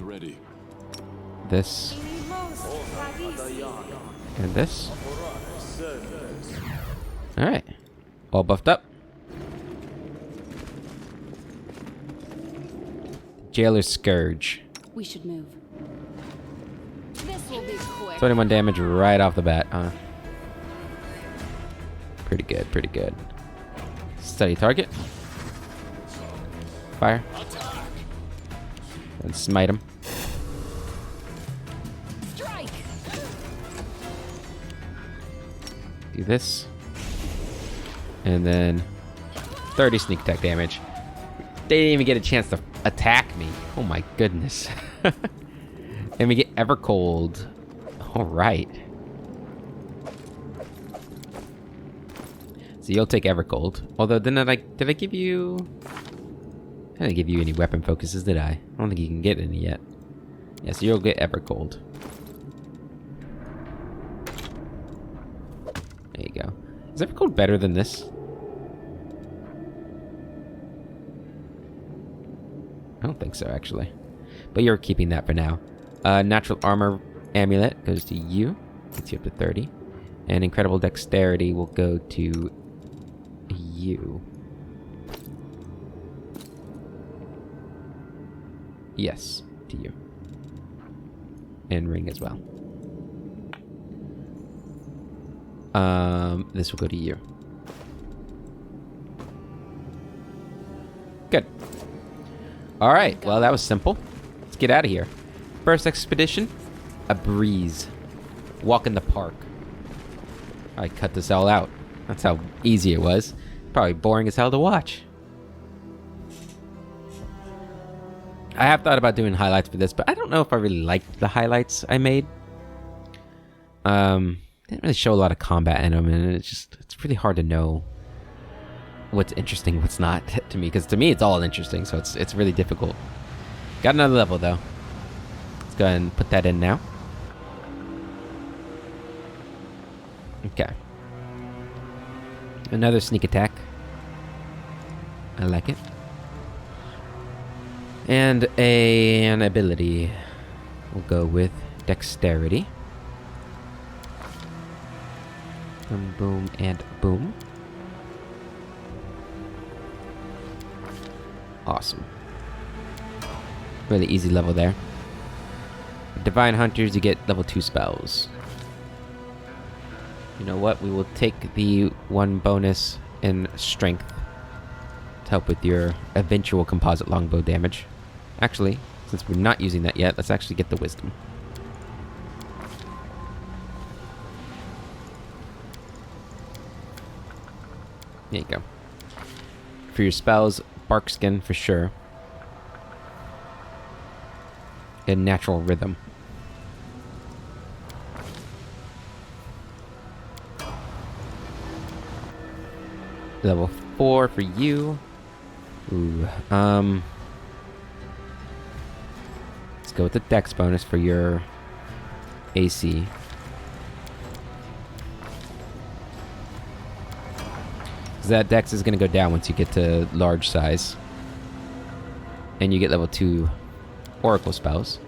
this. And this. Alright. All buffed up. Jailer's Scourge. We should move. This will be quick. 21 damage right off the bat. Pretty good, pretty good. Steady target. Fire. And smite him. Strike. Do this. And then 30 sneak attack damage. They didn't even get a chance to attack me. Oh my goodness. And we get Evercold. Alright. So you'll take Evercold. Although, did I give you... I didn't give you any weapon focuses, did I? I don't think you can get any yet. Yeah, so you'll get Evercold. There you go. Is Evercold better than this? I don't think so, actually. But you're keeping that for now. Natural Armor Amulet goes to you. Gets you up to 30. And Incredible Dexterity will go to you. Yes, to you. And Ring as well. This will go to you. Good. Alright, well that was simple. Let's get out of here. First expedition, a breeze. Walk in the park. I cut this all out. That's how easy it was. Probably boring as hell to watch. I have thought about doing highlights for this, but I don't know if I really liked the highlights I made. Didn't really show a lot of combat in them, and it's really hard to know what's interesting, what's not to me, because to me it's all interesting, so it's really difficult. Got another level though. Let's go ahead and put that in now. Okay. Another sneak attack. I like it. And an ability. We'll go with dexterity. Boom, boom, and boom. Awesome. Really easy level there. Divine Hunters, you get level 2 spells. You know what? We will take the 1 bonus in strength to help with your eventual composite longbow damage. Actually, since we're not using that yet, let's actually get the wisdom. There you go. For your spells, bark skin for sure. And natural rhythm. Level 4 for you. Ooh, let's go with the dex bonus for your AC. Because that dex is going to go down once you get to large size. And you get level 2 oracle spells.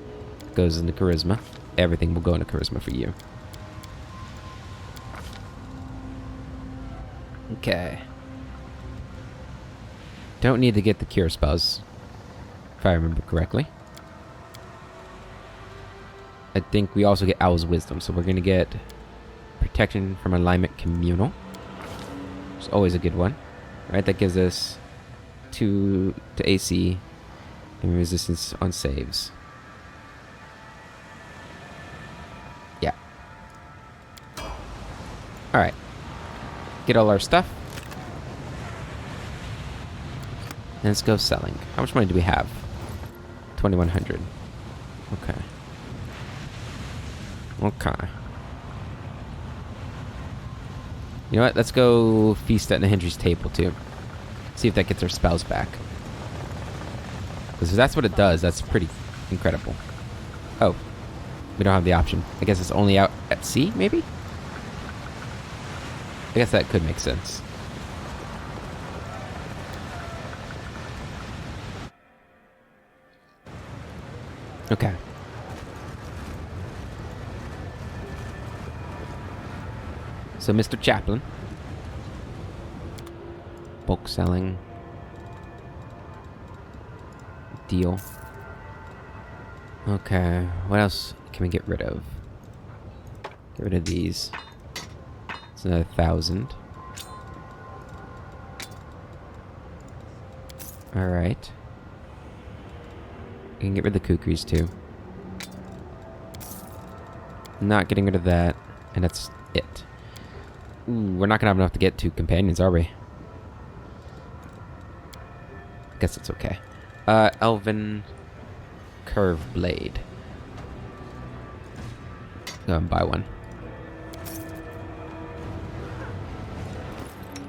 Goes into charisma. Everything will go into charisma for you. Okay. Don't need to get the cure spells, if I remember correctly. I think we also get Owl's Wisdom, so we're going to get Protection from Alignment Communal. It's always a good one, right? That gives us 2 to AC and resistance on saves. Yeah. Alright. Get all our stuff. And let's go selling. How much money do we have? 2,100. Okay. Okay. You know what? Let's go feast at Nahindri's table, too. See if that gets our spells back. Because if that's what it does, that's pretty incredible. Oh. We don't have the option. I guess it's only out at sea, maybe? I guess that could make sense. Okay. So, Mr. Chaplain. Bulk selling. Deal. Okay. What else can we get rid of? Get rid of these. It's another 1,000. Alright. We can get rid of the kukris too. Not getting rid of that. And that's it. Ooh, we're not gonna have enough to get 2 companions, are we? I guess it's okay. Elven curved blade. Go and buy one.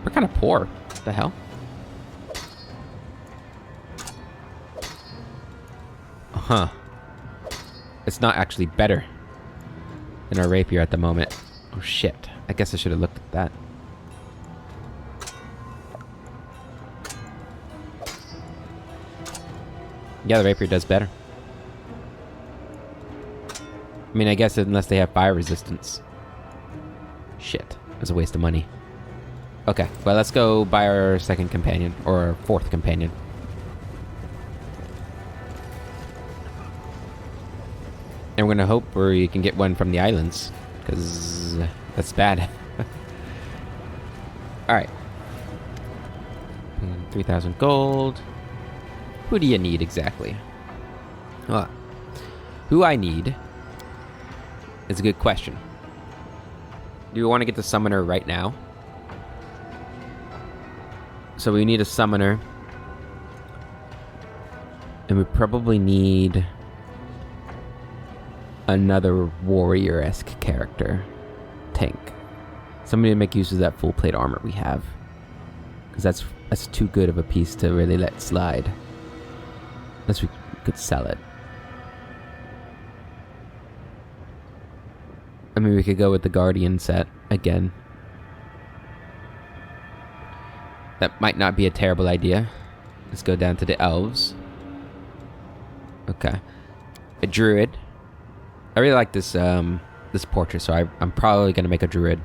We're kind of poor. What the hell? Huh. It's not actually better than our rapier at the moment. Oh shit. I guess I should have looked at that. Yeah, the rapier does better. I mean, I guess unless they have fire resistance. Shit. It was a waste of money. Okay, well, let's go buy our second companion, or our fourth companion. And we're gonna hope we can get one from the islands, because that's bad. Alright. 3,000 gold. Who do you need exactly? Well, who I need is a good question. Do we want to get the summoner right now? So we need a summoner. And we probably need another warrior-esque character. Tank. Somebody to make use of that full plate armor we have. Because that's too good of a piece to really let slide. Unless we could sell it. I mean, we could go with the Guardian set again. That might not be a terrible idea. Let's go down to the Elves. Okay. A Druid. I really like this this portrait, so I'm probably going to make a Druid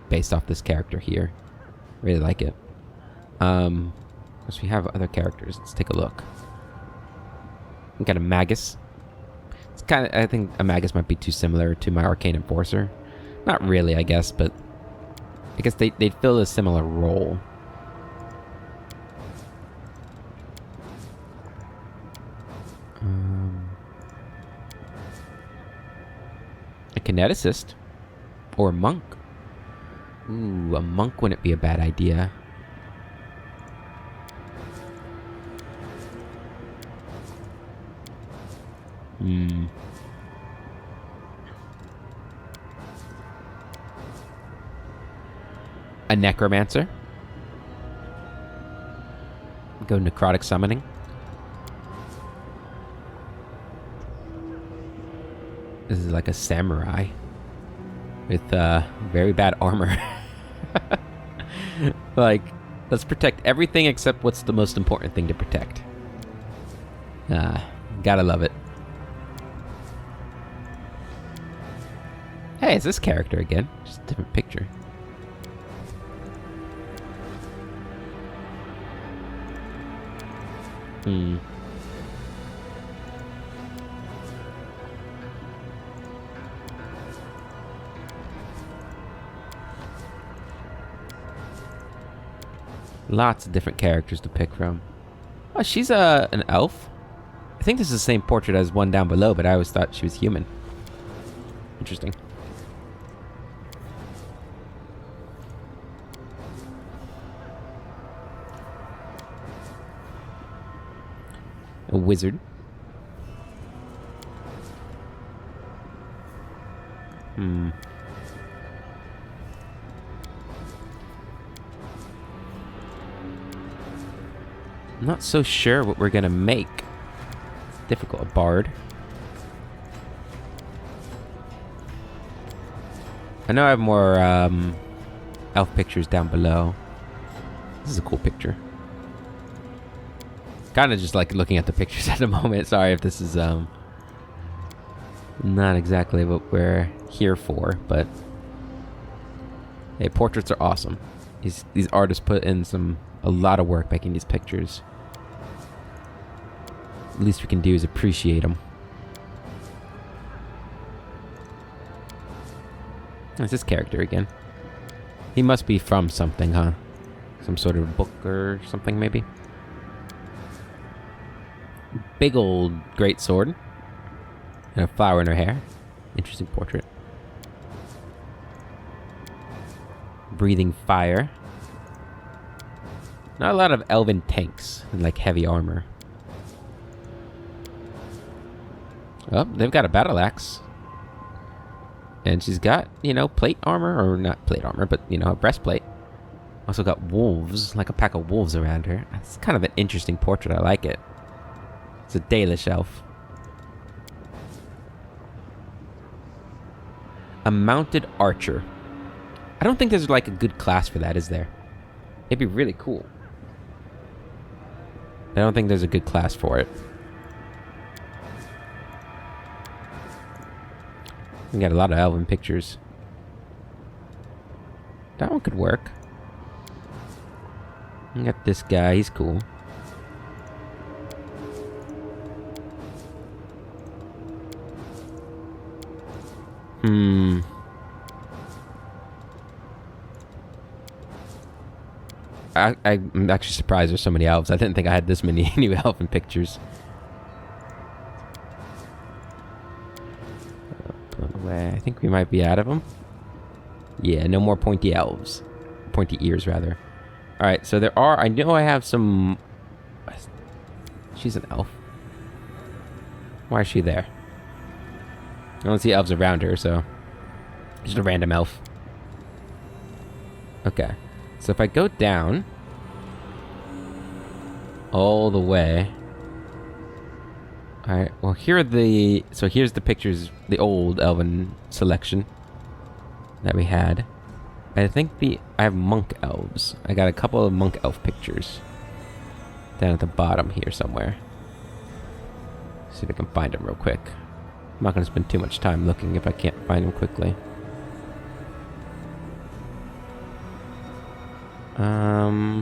based off this character here. Really like it. Because we have other characters. Let's take a look. We got a Magus. It's kind of, I think a Magus might be too similar to my Arcane Enforcer. Not really, I guess, but I guess they'd fill a similar role. A Kineticist. Or a Monk. Ooh, a Monk wouldn't be a bad idea. A Necromancer. Go Necrotic Summoning. This is like a samurai with very bad armor. Like, let's protect everything except what's the most important thing to protect. Gotta love it. Hey, it's this character again. Just a different picture. Lots of different characters to pick from. Oh, she's an elf. I think this is the same portrait as one down below, but I always thought she was human. Interesting. A wizard. I'm not so sure what we're gonna make. It's difficult. A bard. I know I have more elf pictures down below. This is a cool picture. Kind of just like looking at the pictures at the moment. Sorry if this is not exactly what we're here for, but hey, portraits are awesome. These artists put in a lot of work making these pictures. The least we can do is appreciate them. That's this character again. He must be from something, huh? Some sort of book or something, maybe? Big old great sword. And a flower in her hair. Interesting portrait. Breathing fire. Not a lot of elven tanks and like heavy armor. Oh, they've got a battle axe. And she's got, you know, plate armor, or not plate armor, but, you know, a breastplate. Also got wolves, like a pack of wolves around her. It's kind of an interesting portrait. I like it. It's a Dalish elf. A mounted archer. I don't think there's like a good class for that, is there? It'd be really cool. I don't think there's a good class for it. We got a lot of elven pictures. That one could work. We got this guy, he's cool. I'm actually surprised there's so many elves. I didn't think I had this many new elven pictures. Put away. I think we might be out of them. Yeah, no more pointy elves. Pointy ears, rather. Alright, so there are... I know I have some... She's an elf. Why is she there? I don't see elves around her, so... Just a random elf. Okay. So if I go down... all the way... Alright, well here are the... So here's the pictures, the old elven selection that we had. I think I have monk elves. I got a couple of monk elf pictures down at the bottom here somewhere. See if I can find them real quick. I'm not going to spend too much time looking if I can't find them quickly. I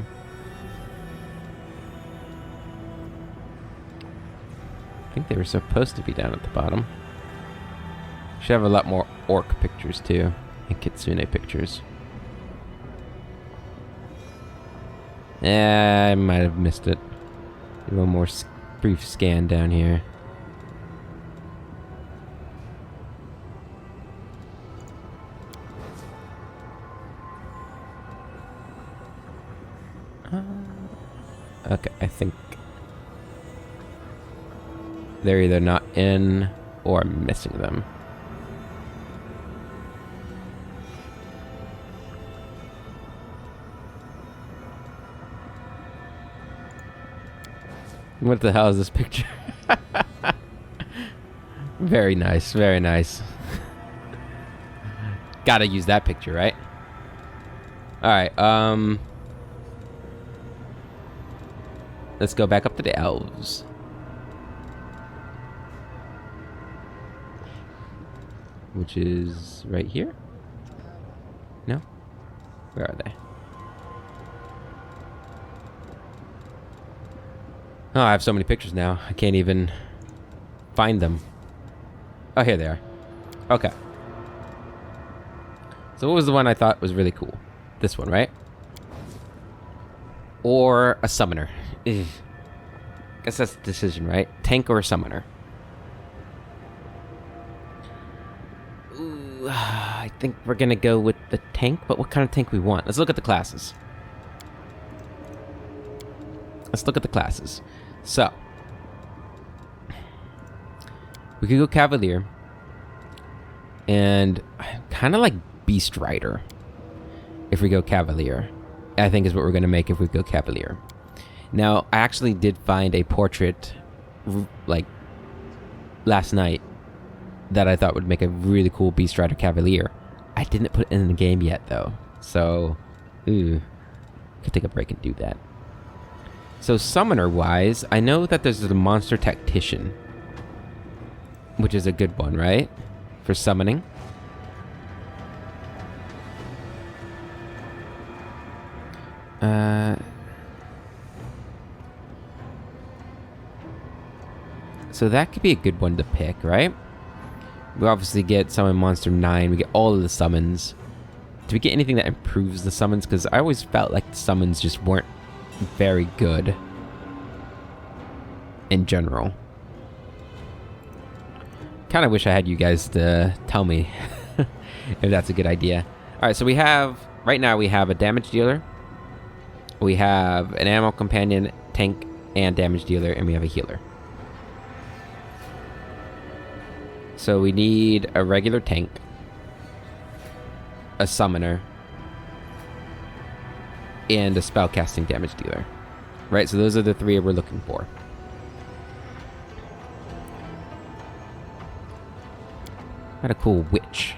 think they were supposed to be down at the bottom. Should have a lot more orc pictures too, and kitsune pictures. Yeah, I might have missed it. Do one more brief scan down here. Okay, I think they're either not in or I'm missing them. What the hell is this picture? Very nice, very nice. Gotta use that picture, right? Alright, let's go back up to the elves. Which is right here? No? Where are they? Oh, I have so many pictures now. I can't even find them. Oh, here they are. Okay. So what was the one I thought was really cool? This one, right? Or a summoner. Ugh. Guess that's the decision, right? Tank or a summoner? Ooh, I think we're gonna go with the tank, but what kind of tank we want? Let's look at the classes. Let's look at the classes. So, we could go Cavalier, and kind of like Beast Rider. If we go Cavalier, I think is what we're gonna make if we go Cavalier. Now, I actually did find a portrait, like last night, that I thought would make a really cool Beast Rider Cavalier. I didn't put it in the game yet, though, so could take a break and do that. So summoner-wise, I know that there's the Monster Tactician, which is a good one, right? For summoning. So that could be a good one to pick, right? We obviously get Summon Monster 9. We get all of the summons. Do we get anything that improves the summons? Because I always felt like the summons just weren't very good in general. Kind of wish I had you guys to tell me if that's a good idea. Alright, so we have, right now we have a damage dealer. We have an animal companion, tank, and damage dealer, and we have a healer. So we need a regular tank, a summoner, and a spellcasting damage dealer. Right, so those are the 3 we're looking for. Got a cool witch.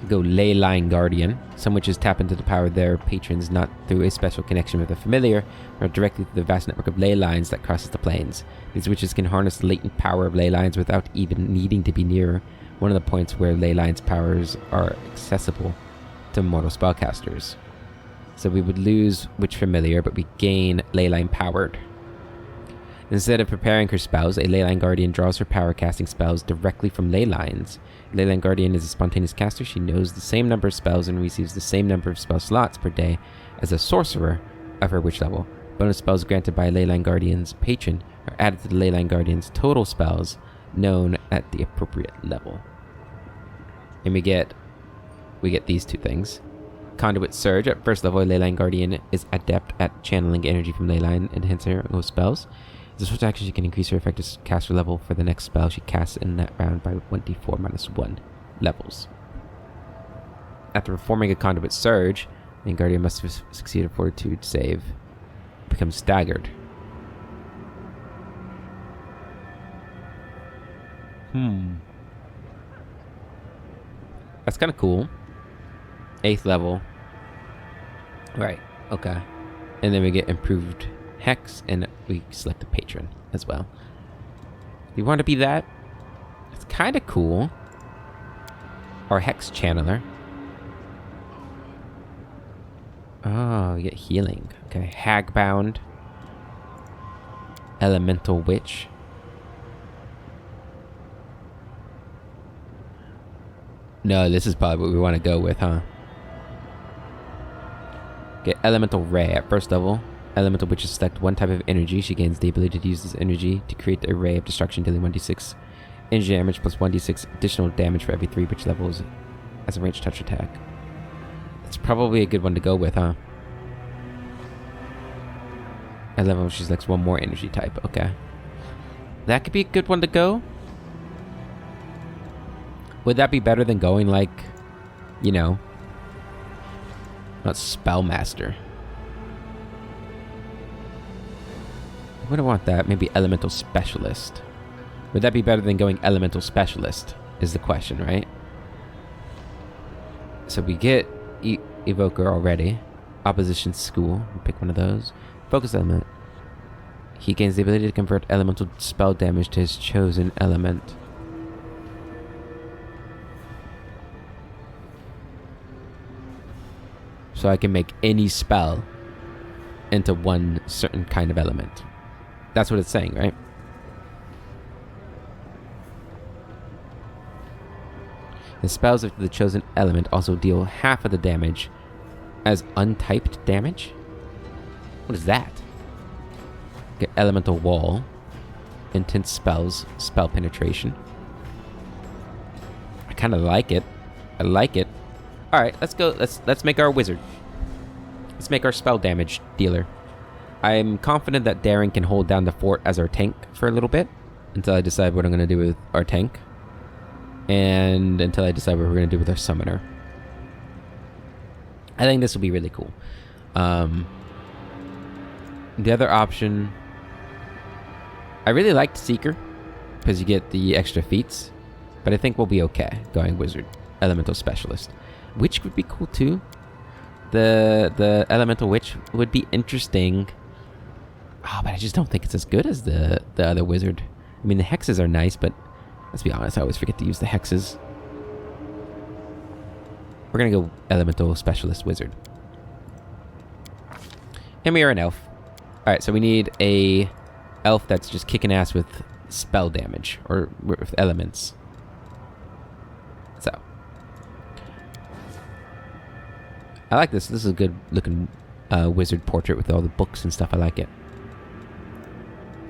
Go Leyline Guardian. Some witches tap into the power of their patrons not through a special connection with a familiar, or directly through the vast network of ley lines that crosses the planes. These witches can harness the latent power of ley lines without even needing to be near one of the points where ley lines' powers are accessible to mortal spellcasters. So we would lose Witch Familiar, but we gain Leyline Powered. Instead of preparing her spells, a Leyline Guardian draws her power casting spells directly from ley lines. Leyline Guardian is a spontaneous caster. She knows the same number of spells and receives the same number of spell slots per day as a sorcerer of her witch level. Bonus spells granted by a Leyline Guardian's patron are added to the Leyline Guardian's total spells known at the appropriate level. And we get these 2 things. Conduit Surge. At first level, a Leyline Guardian is adept at channeling energy from Leyline and hence her spells. As a switch action, she can increase her effective caster level for the next spell she casts in that round by 1d4 minus 1 levels. After performing a Conduit Surge, the Guardian must succeed a Fortitude save. Becomes staggered. That's kind of cool. 8th level. Right, okay. And then we get improved Hex, and we select a patron as well. You want to be that? It's kind of cool. Or Hex Channeler. Oh, you get healing. Okay, Hagbound. Elemental Witch. No, this is probably what we want to go with, huh? Get Elemental Ray at first level. Elemental Witches select 1 type of energy. She gains the ability to use this energy to create a ray of destruction, dealing 1d6 energy damage plus 1d6 additional damage for every 3 witch levels as a ranged touch attack. It's probably a good one to go with, huh? At level, she selects 1 more energy type. Okay. That could be a good one to go. Would that be better than going like, you know, not Spellmaster? I wouldn't want that. Maybe Elemental Specialist. Would that be better than going Elemental Specialist? Is the question, right? So we get Evoker already. Opposition School. We pick one of those. Focus Element. He gains the ability to convert elemental spell damage to his chosen element. So I can make any spell into one certain kind of element. That's what it's saying, right? The spells of the chosen element also deal half of the damage as untyped damage? What is that? Get Elemental Wall. Intense spells. Spell penetration. I kind of like it. I like it. Alright, let's go. Let's make our wizard. Let's make our spell damage dealer. I'm confident that Darren can hold down the fort as our tank for a little bit. Until I decide what I'm going to do with our tank. And until I decide what we're going to do with our summoner. I think this will be really cool. The other option... I really liked Seeker. Because you get the extra feats. But I think we'll be okay going Wizard. Elemental Specialist. Witch would be cool too. The Elemental Witch would be interesting. Oh, but I just don't think it's as good as the other Wizard. I mean, the hexes are nice, but... Let's be honest, I always forget to use the hexes. We're gonna go Elemental Specialist Wizard. And we are an elf. Alright, so we need a elf that's just kicking ass with spell damage. Or with elements. So. I like this. This is a good looking wizard portrait with all the books and stuff. I like it.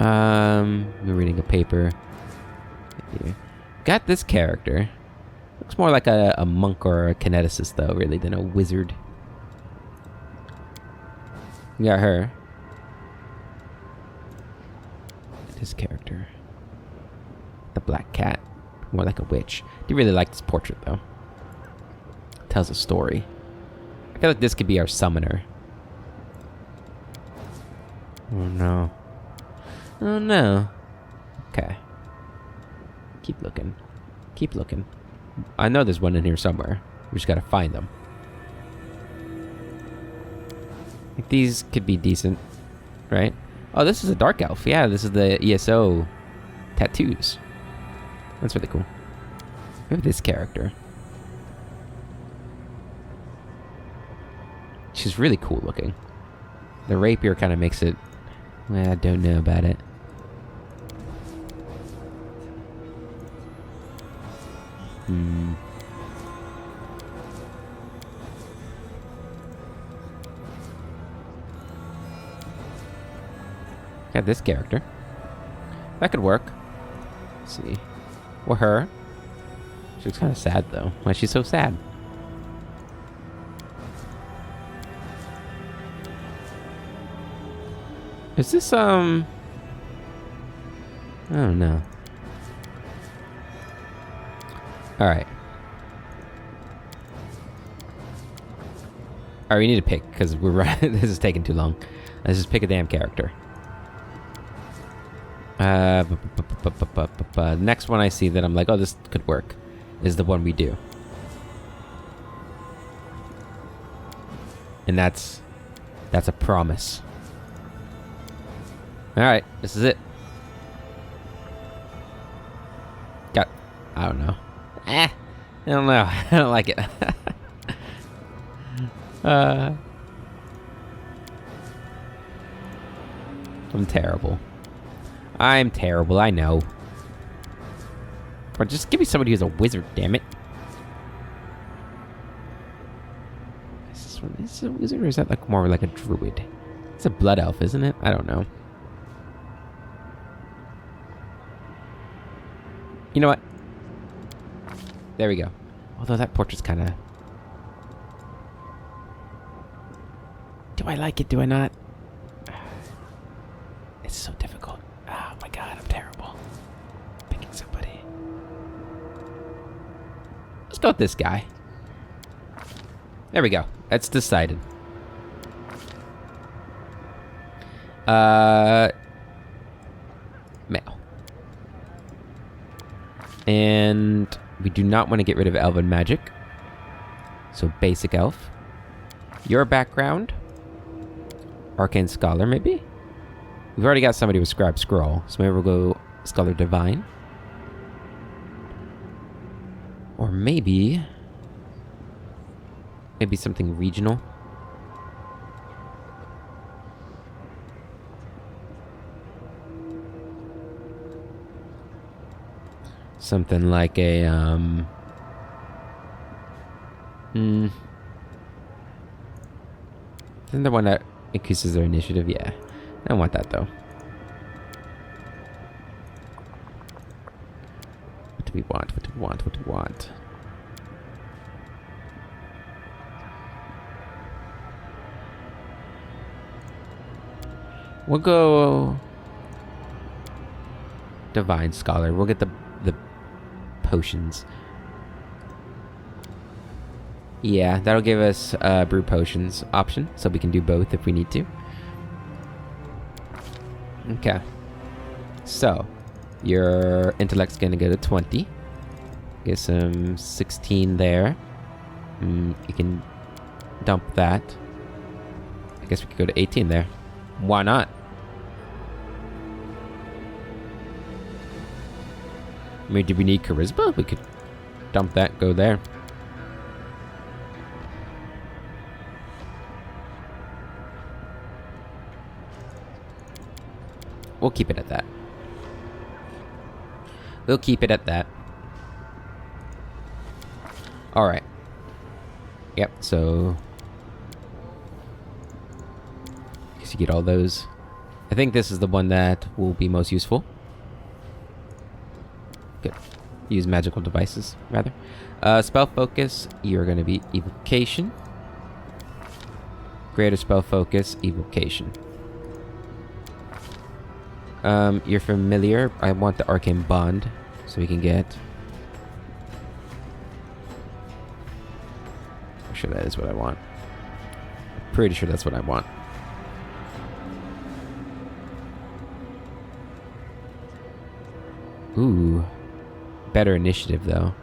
We're reading a paper. Here. Got this character. Looks more like a monk or a kineticist, though, really, than a wizard. We got her. this character? The black cat. More like a witch. Do really like this portrait, though. Tells a story. I feel like this could be our summoner. Oh, no. Oh, no. Okay. Keep looking. Keep looking. I know there's one in here somewhere. We just gotta find them. Like these could be decent, right? Oh, this is a dark elf. Yeah, this is the ESO tattoos. That's really cool. We have this character. She's really cool looking. The rapier kind of makes it... Well, I don't know about it. Got this character. That could work. Let's see. Or her. She looks kind of sad, though. Why is she so sad? Is this, I don't know. Alright. Alright, we need to pick, because we're right. This is taking too long. Let's just pick a damn character. The next one I see that I'm like, oh, this could work, is the one we do. And that's a promise. Alright, this is it. I don't know. I don't know. I don't like it. I'm terrible. I'm terrible, I know. But just give me somebody who's a wizard, damn it. Is this a wizard or is that like more like a druid? It's a blood elf, isn't it? I don't know. You know what? There we go. Although that portrait's kind of... Do I like it? Do I not? It's so difficult. Oh my god, I'm terrible. Picking somebody. Let's go with this guy. There we go. That's decided. Male. And we do not want to get rid of elven magic. So basic elf. Your background. Arcane Scholar, maybe? We've already got somebody with Scribe Scroll, so maybe we'll go Scholar Divine. Or maybe something regional. Something like a, Isn't the one that increases their initiative? Yeah. I don't want that, though. What do we want? What do we want? What do we want? We'll go... Divine Scholar. We'll get the potions. Yeah, that'll give us brew potions option, so we can do both if we need to. Okay. So, your intellect's gonna go to 20. Get some 16 there. You can dump that. I guess we could go to 18 there. Why not? I mean, do we need charisma? We could dump that, go there. We'll keep it at that. We'll keep it at that. Alright. Yep, so... I guess you get all those. I think this is the one that will be most useful. Good. Use magical devices, rather. Spell focus, you're going to be evocation. Greater spell focus, evocation. You're familiar. I want the arcane bond, so we can get. I'm sure that is what I want. Pretty sure that's what I want. Ooh, better initiative though.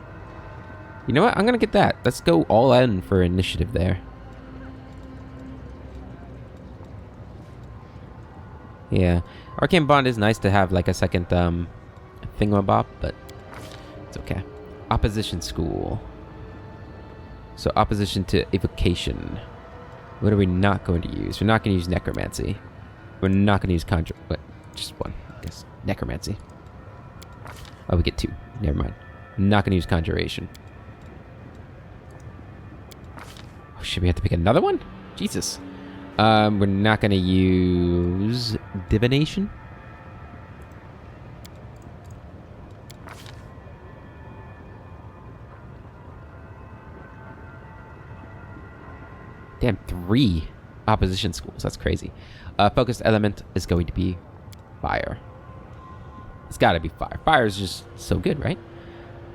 You know what? I'm gonna get that. Let's go all in for initiative there. Yeah, arcane bond is nice to have like a second thingamabob, but it's okay. Opposition school. So opposition to evocation. What are we not going to use? We're not going to use necromancy. We're not going to use conjure. What? Just one, I guess. Necromancy. Oh, we get 2. Never mind. Not going to use conjuration. Oh, should we have to pick another one? Jesus. We're not going to use divination. Damn, 3 opposition schools. That's crazy. Focused element is going to be fire. It's got to be fire. Fire is just so good, right?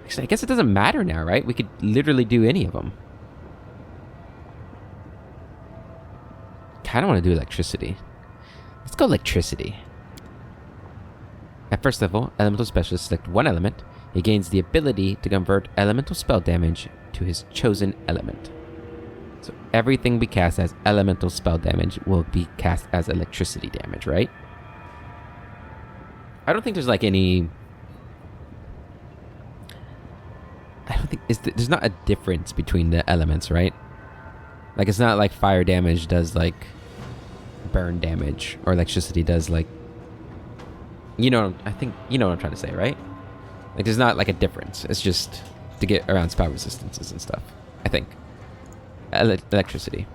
Actually, I guess it doesn't matter now, right? We could literally do any of them. Kind of want to do electricity. Let's go electricity. At first level, elemental specialist select one element. He gains the ability to convert elemental spell damage to his chosen element. So everything we cast as elemental spell damage will be cast as electricity damage, right? I don't think there's like any... I don't think... there's not a difference between the elements, right? Like, it's not like fire damage does like burn damage, or electricity does like... You know, I think you know what I'm trying to say, right? Like, there's not like a difference. It's just to get around spell resistances and stuff, I think. Electricity.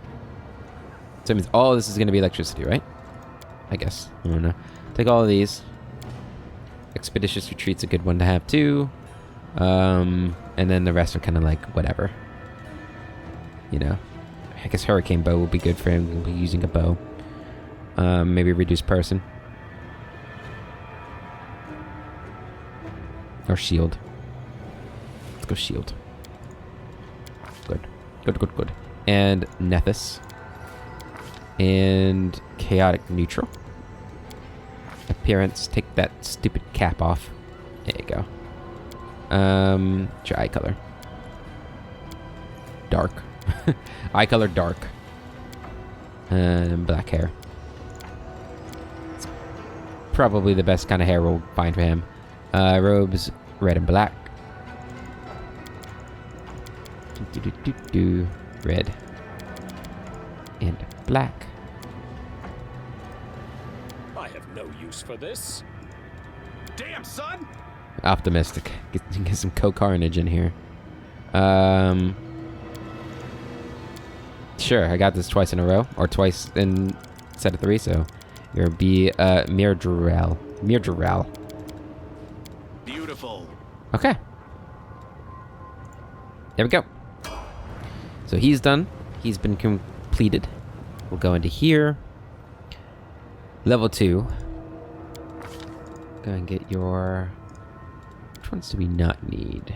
So it means all this is going to be electricity, right? I guess. I don't know. Take all of these. Expeditious Retreat's a good one to have too. And then the rest are kind of like whatever. You know. I guess Hurricane Bow will be good for him. We'll be using a bow. Maybe Reduce Person. Or Shield. Let's go Shield. Good. Good, good, good. And Nethys. And Chaotic Neutral. Appearance. Take that stupid cap off. There you go. What's your eye color? Dark. Eye color dark. And black hair. It's probably the best kind of hair we'll find for him. Robes, red and black. Red and black. I have no use for this. Damn, son! Optimistic. Get some co-carnage in here. Sure, I got this twice in a row, or twice in set of 3, so you'll be Mirdural. Mirdural. Beautiful. Okay. There we go. So he's done. He's been completed. We'll go into here. Level 2. Go and get your... Which ones do we not need?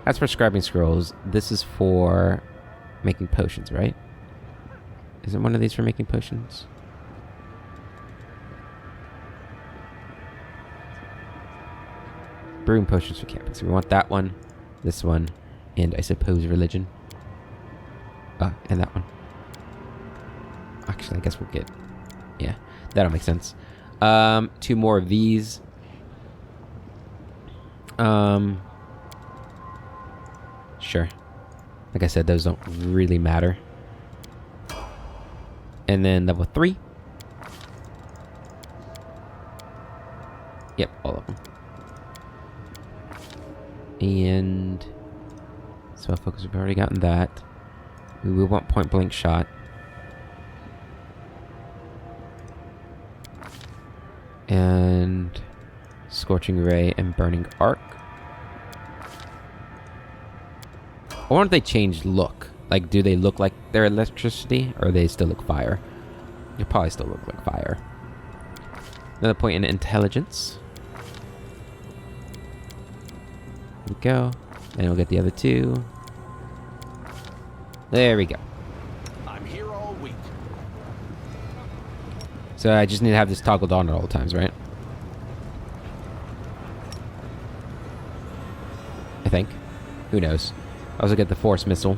That's for scribing scrolls. This is for making potions, right? Isn't one of these for making potions? Brewing potions for camping. So we want that one, this one, and I suppose religion. And that one. Actually, I guess we'll get... Yeah, that'll make sense. 2 more of these. Sure. Like I said, those don't really matter. And then level 3. Yep, all of them. And spell focus, we've already gotten that. We will want point blank shot. And scorching ray and burning arc. I wonder if they changed look. Like, do they look like they're electricity, or they still look fire? They probably still look like fire. Another point in intelligence. There we go. And we'll get the other 2. There we go. I'm here all week. So I just need to have this toggled on at all times, right? I think. Who knows? I also get the force missile.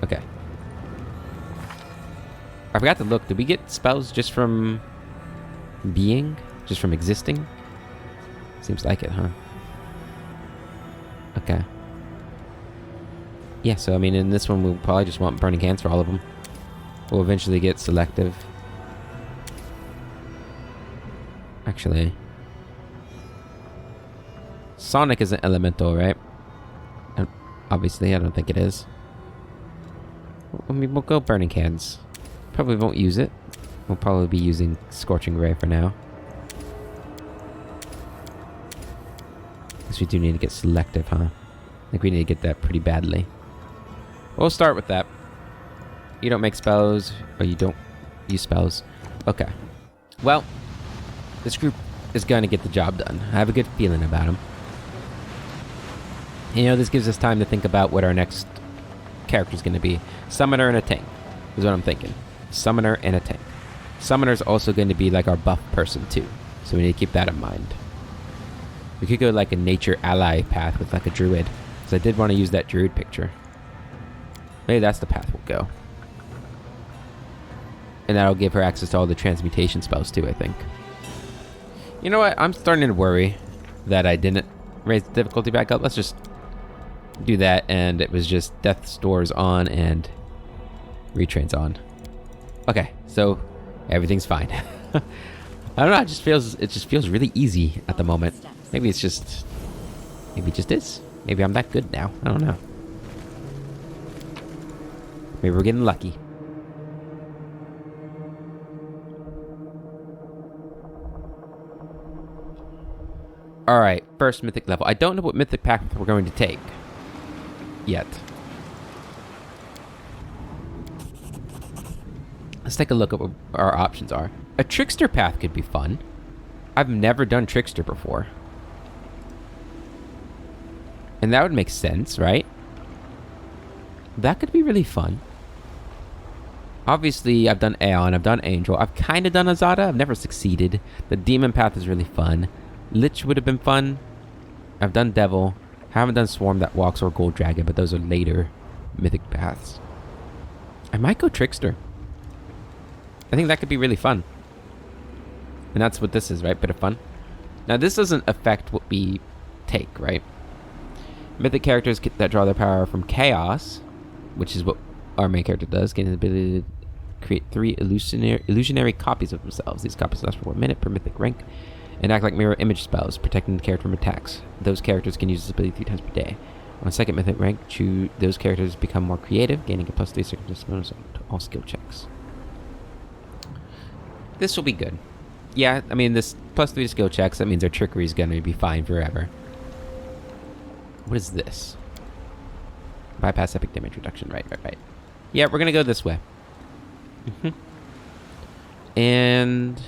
Okay. I forgot to look. Did we get spells just from being? Just from existing? Seems like it, huh? Okay. Yeah, so I mean, in this one, we'll probably just want burning hands for all of them. We'll eventually get selective. Actually, Sonic is an elemental, right? And obviously, I don't think it is. I mean, we'll go burning hands. Probably won't use it. We'll probably be using Scorching Ray for now. Guess we do need to get selective, huh? I think we need to get that pretty badly. We'll start with that. You don't make spells, or you don't use spells. Okay. Well, this group is going to get the job done. I have a good feeling about them. You know, this gives us time to think about what our next character is going to be. Summoner and a tank is what I'm thinking. Summoner and a tank. Summoner's also going to be like our buff person too. So we need to keep that in mind. We could go like a nature ally path with like a druid. Because I did want to use that druid picture. Maybe that's the path we'll go. And that'll give her access to all the transmutation spells too, I think. You know what? I'm starting to worry that I didn't raise the difficulty back up. Let's just do that, and it was just Death's Doors on and Retrains on. Okay, so everything's fine. I don't know, it just feels really easy at the moment. Maybe it just is. Maybe I'm that good now. I don't know. Maybe we're getting lucky. Alright, first mythic level. I don't know what mythic path we're going to take yet. Let's take a look at what our options are. A trickster path could be fun. I've never done trickster before. And that would make sense, right? That could be really fun. Obviously, I've done Aeon, I've done Angel, I've kind of done Azada, I've never succeeded. The Demon path is really fun. Lich would have been fun. I've done Devil. Haven't done Swarm that walks or Gold Dragon, but those are later mythic paths. I might go Trickster. I think that could be really fun. And that's what this is, right? Bit of fun. Now, this doesn't affect what we take, right? Mythic characters that draw their power from chaos, which is what our main character does, gain the ability to create 3 illusionary copies of themselves. These copies last for 1 minute per mythic rank, and act like mirror image spells, protecting the character from attacks. Those characters can use this ability 3 times per day. On second mythic rank, those characters become more creative, gaining a +3 circumstance bonus to all skill checks. This will be good. Yeah, I mean, this +3 to skill checks, that means our trickery is going to be fine forever. What is this? Bypass epic damage reduction. Right. Yeah, we're going to go this way. And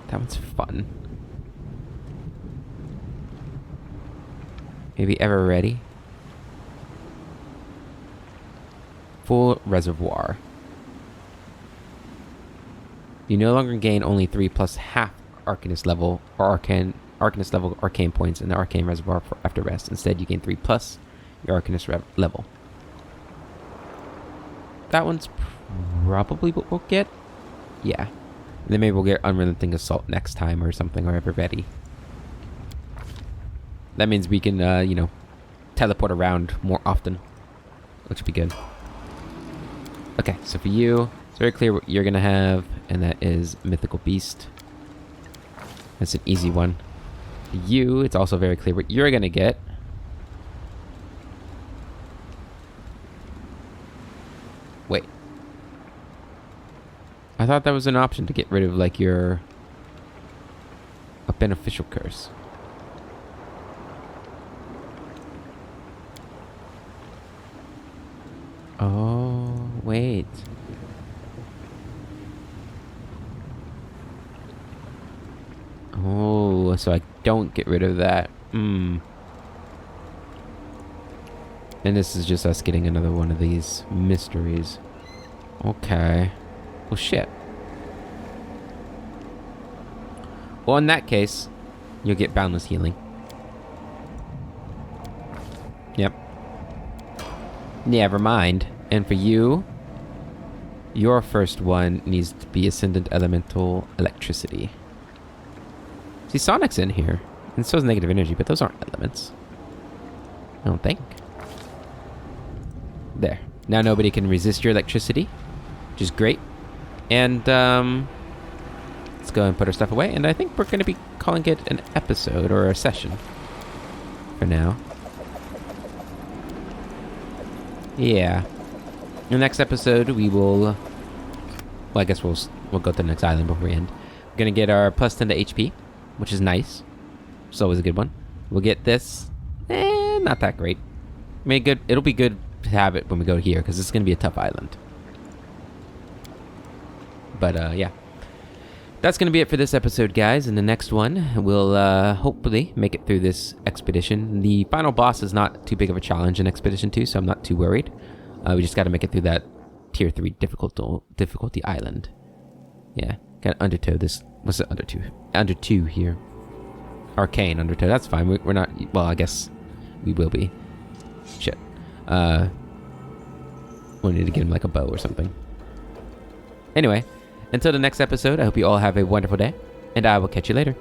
that one's fun. Maybe Ever Ready. Full Reservoir. You no longer gain only 3 plus half Arcanist level or Arcanist level arcane points in the Arcane Reservoir after rest. Instead, you gain 3 plus your Arcanist level. That one's probably what we'll get. Yeah. And then maybe we'll get Unrelenting Assault next time or something, or Ever Ready. That means we can, teleport around more often, which would be good. Okay, so for you, it's very clear what you're going to have, and that is Mythical Beast. That's an easy one. For you, it's also very clear what you're going to get. Wait. I thought that was an option to get rid of, like, a beneficial curse. Oh. wait. Oh, so I don't get rid of that. Hmm. And this is just us getting another one of these mysteries. Okay. Well, shit. Well, in that case, you'll get boundless healing. Yep. Never mind. And for you, your first one needs to be Ascendant Elemental Electricity. See, Sonic's in here. And so is Negative Energy, but those aren't elements. I don't think. There. Now nobody can resist your electricity, which is great. And, let's go and put our stuff away. And I think we're going to be calling it an episode or a session for now. Yeah. In the next episode, we will... Well, I guess we'll go to the next island before we end. We're going to get our plus 10 to HP, which is nice. It's always a good one. We'll get this. Not that great. I mean, good. It'll be good to have it when we go here, because it's going to be a tough island. But, yeah. That's going to be it for this episode, guys. In the next one, we'll hopefully make it through this expedition. The final boss is not too big of a challenge in Expedition 2, so I'm not too worried. We just got to make it through that Tier 3 difficulty island. Yeah, got to undertow this. What's it, undertow? Under 2 here. Arcane undertow. That's fine. We're not... Well, I guess we will be. Shit. We need to get him like a bow or something. Anyway, until the next episode, I hope you all have a wonderful day, and I will catch you later.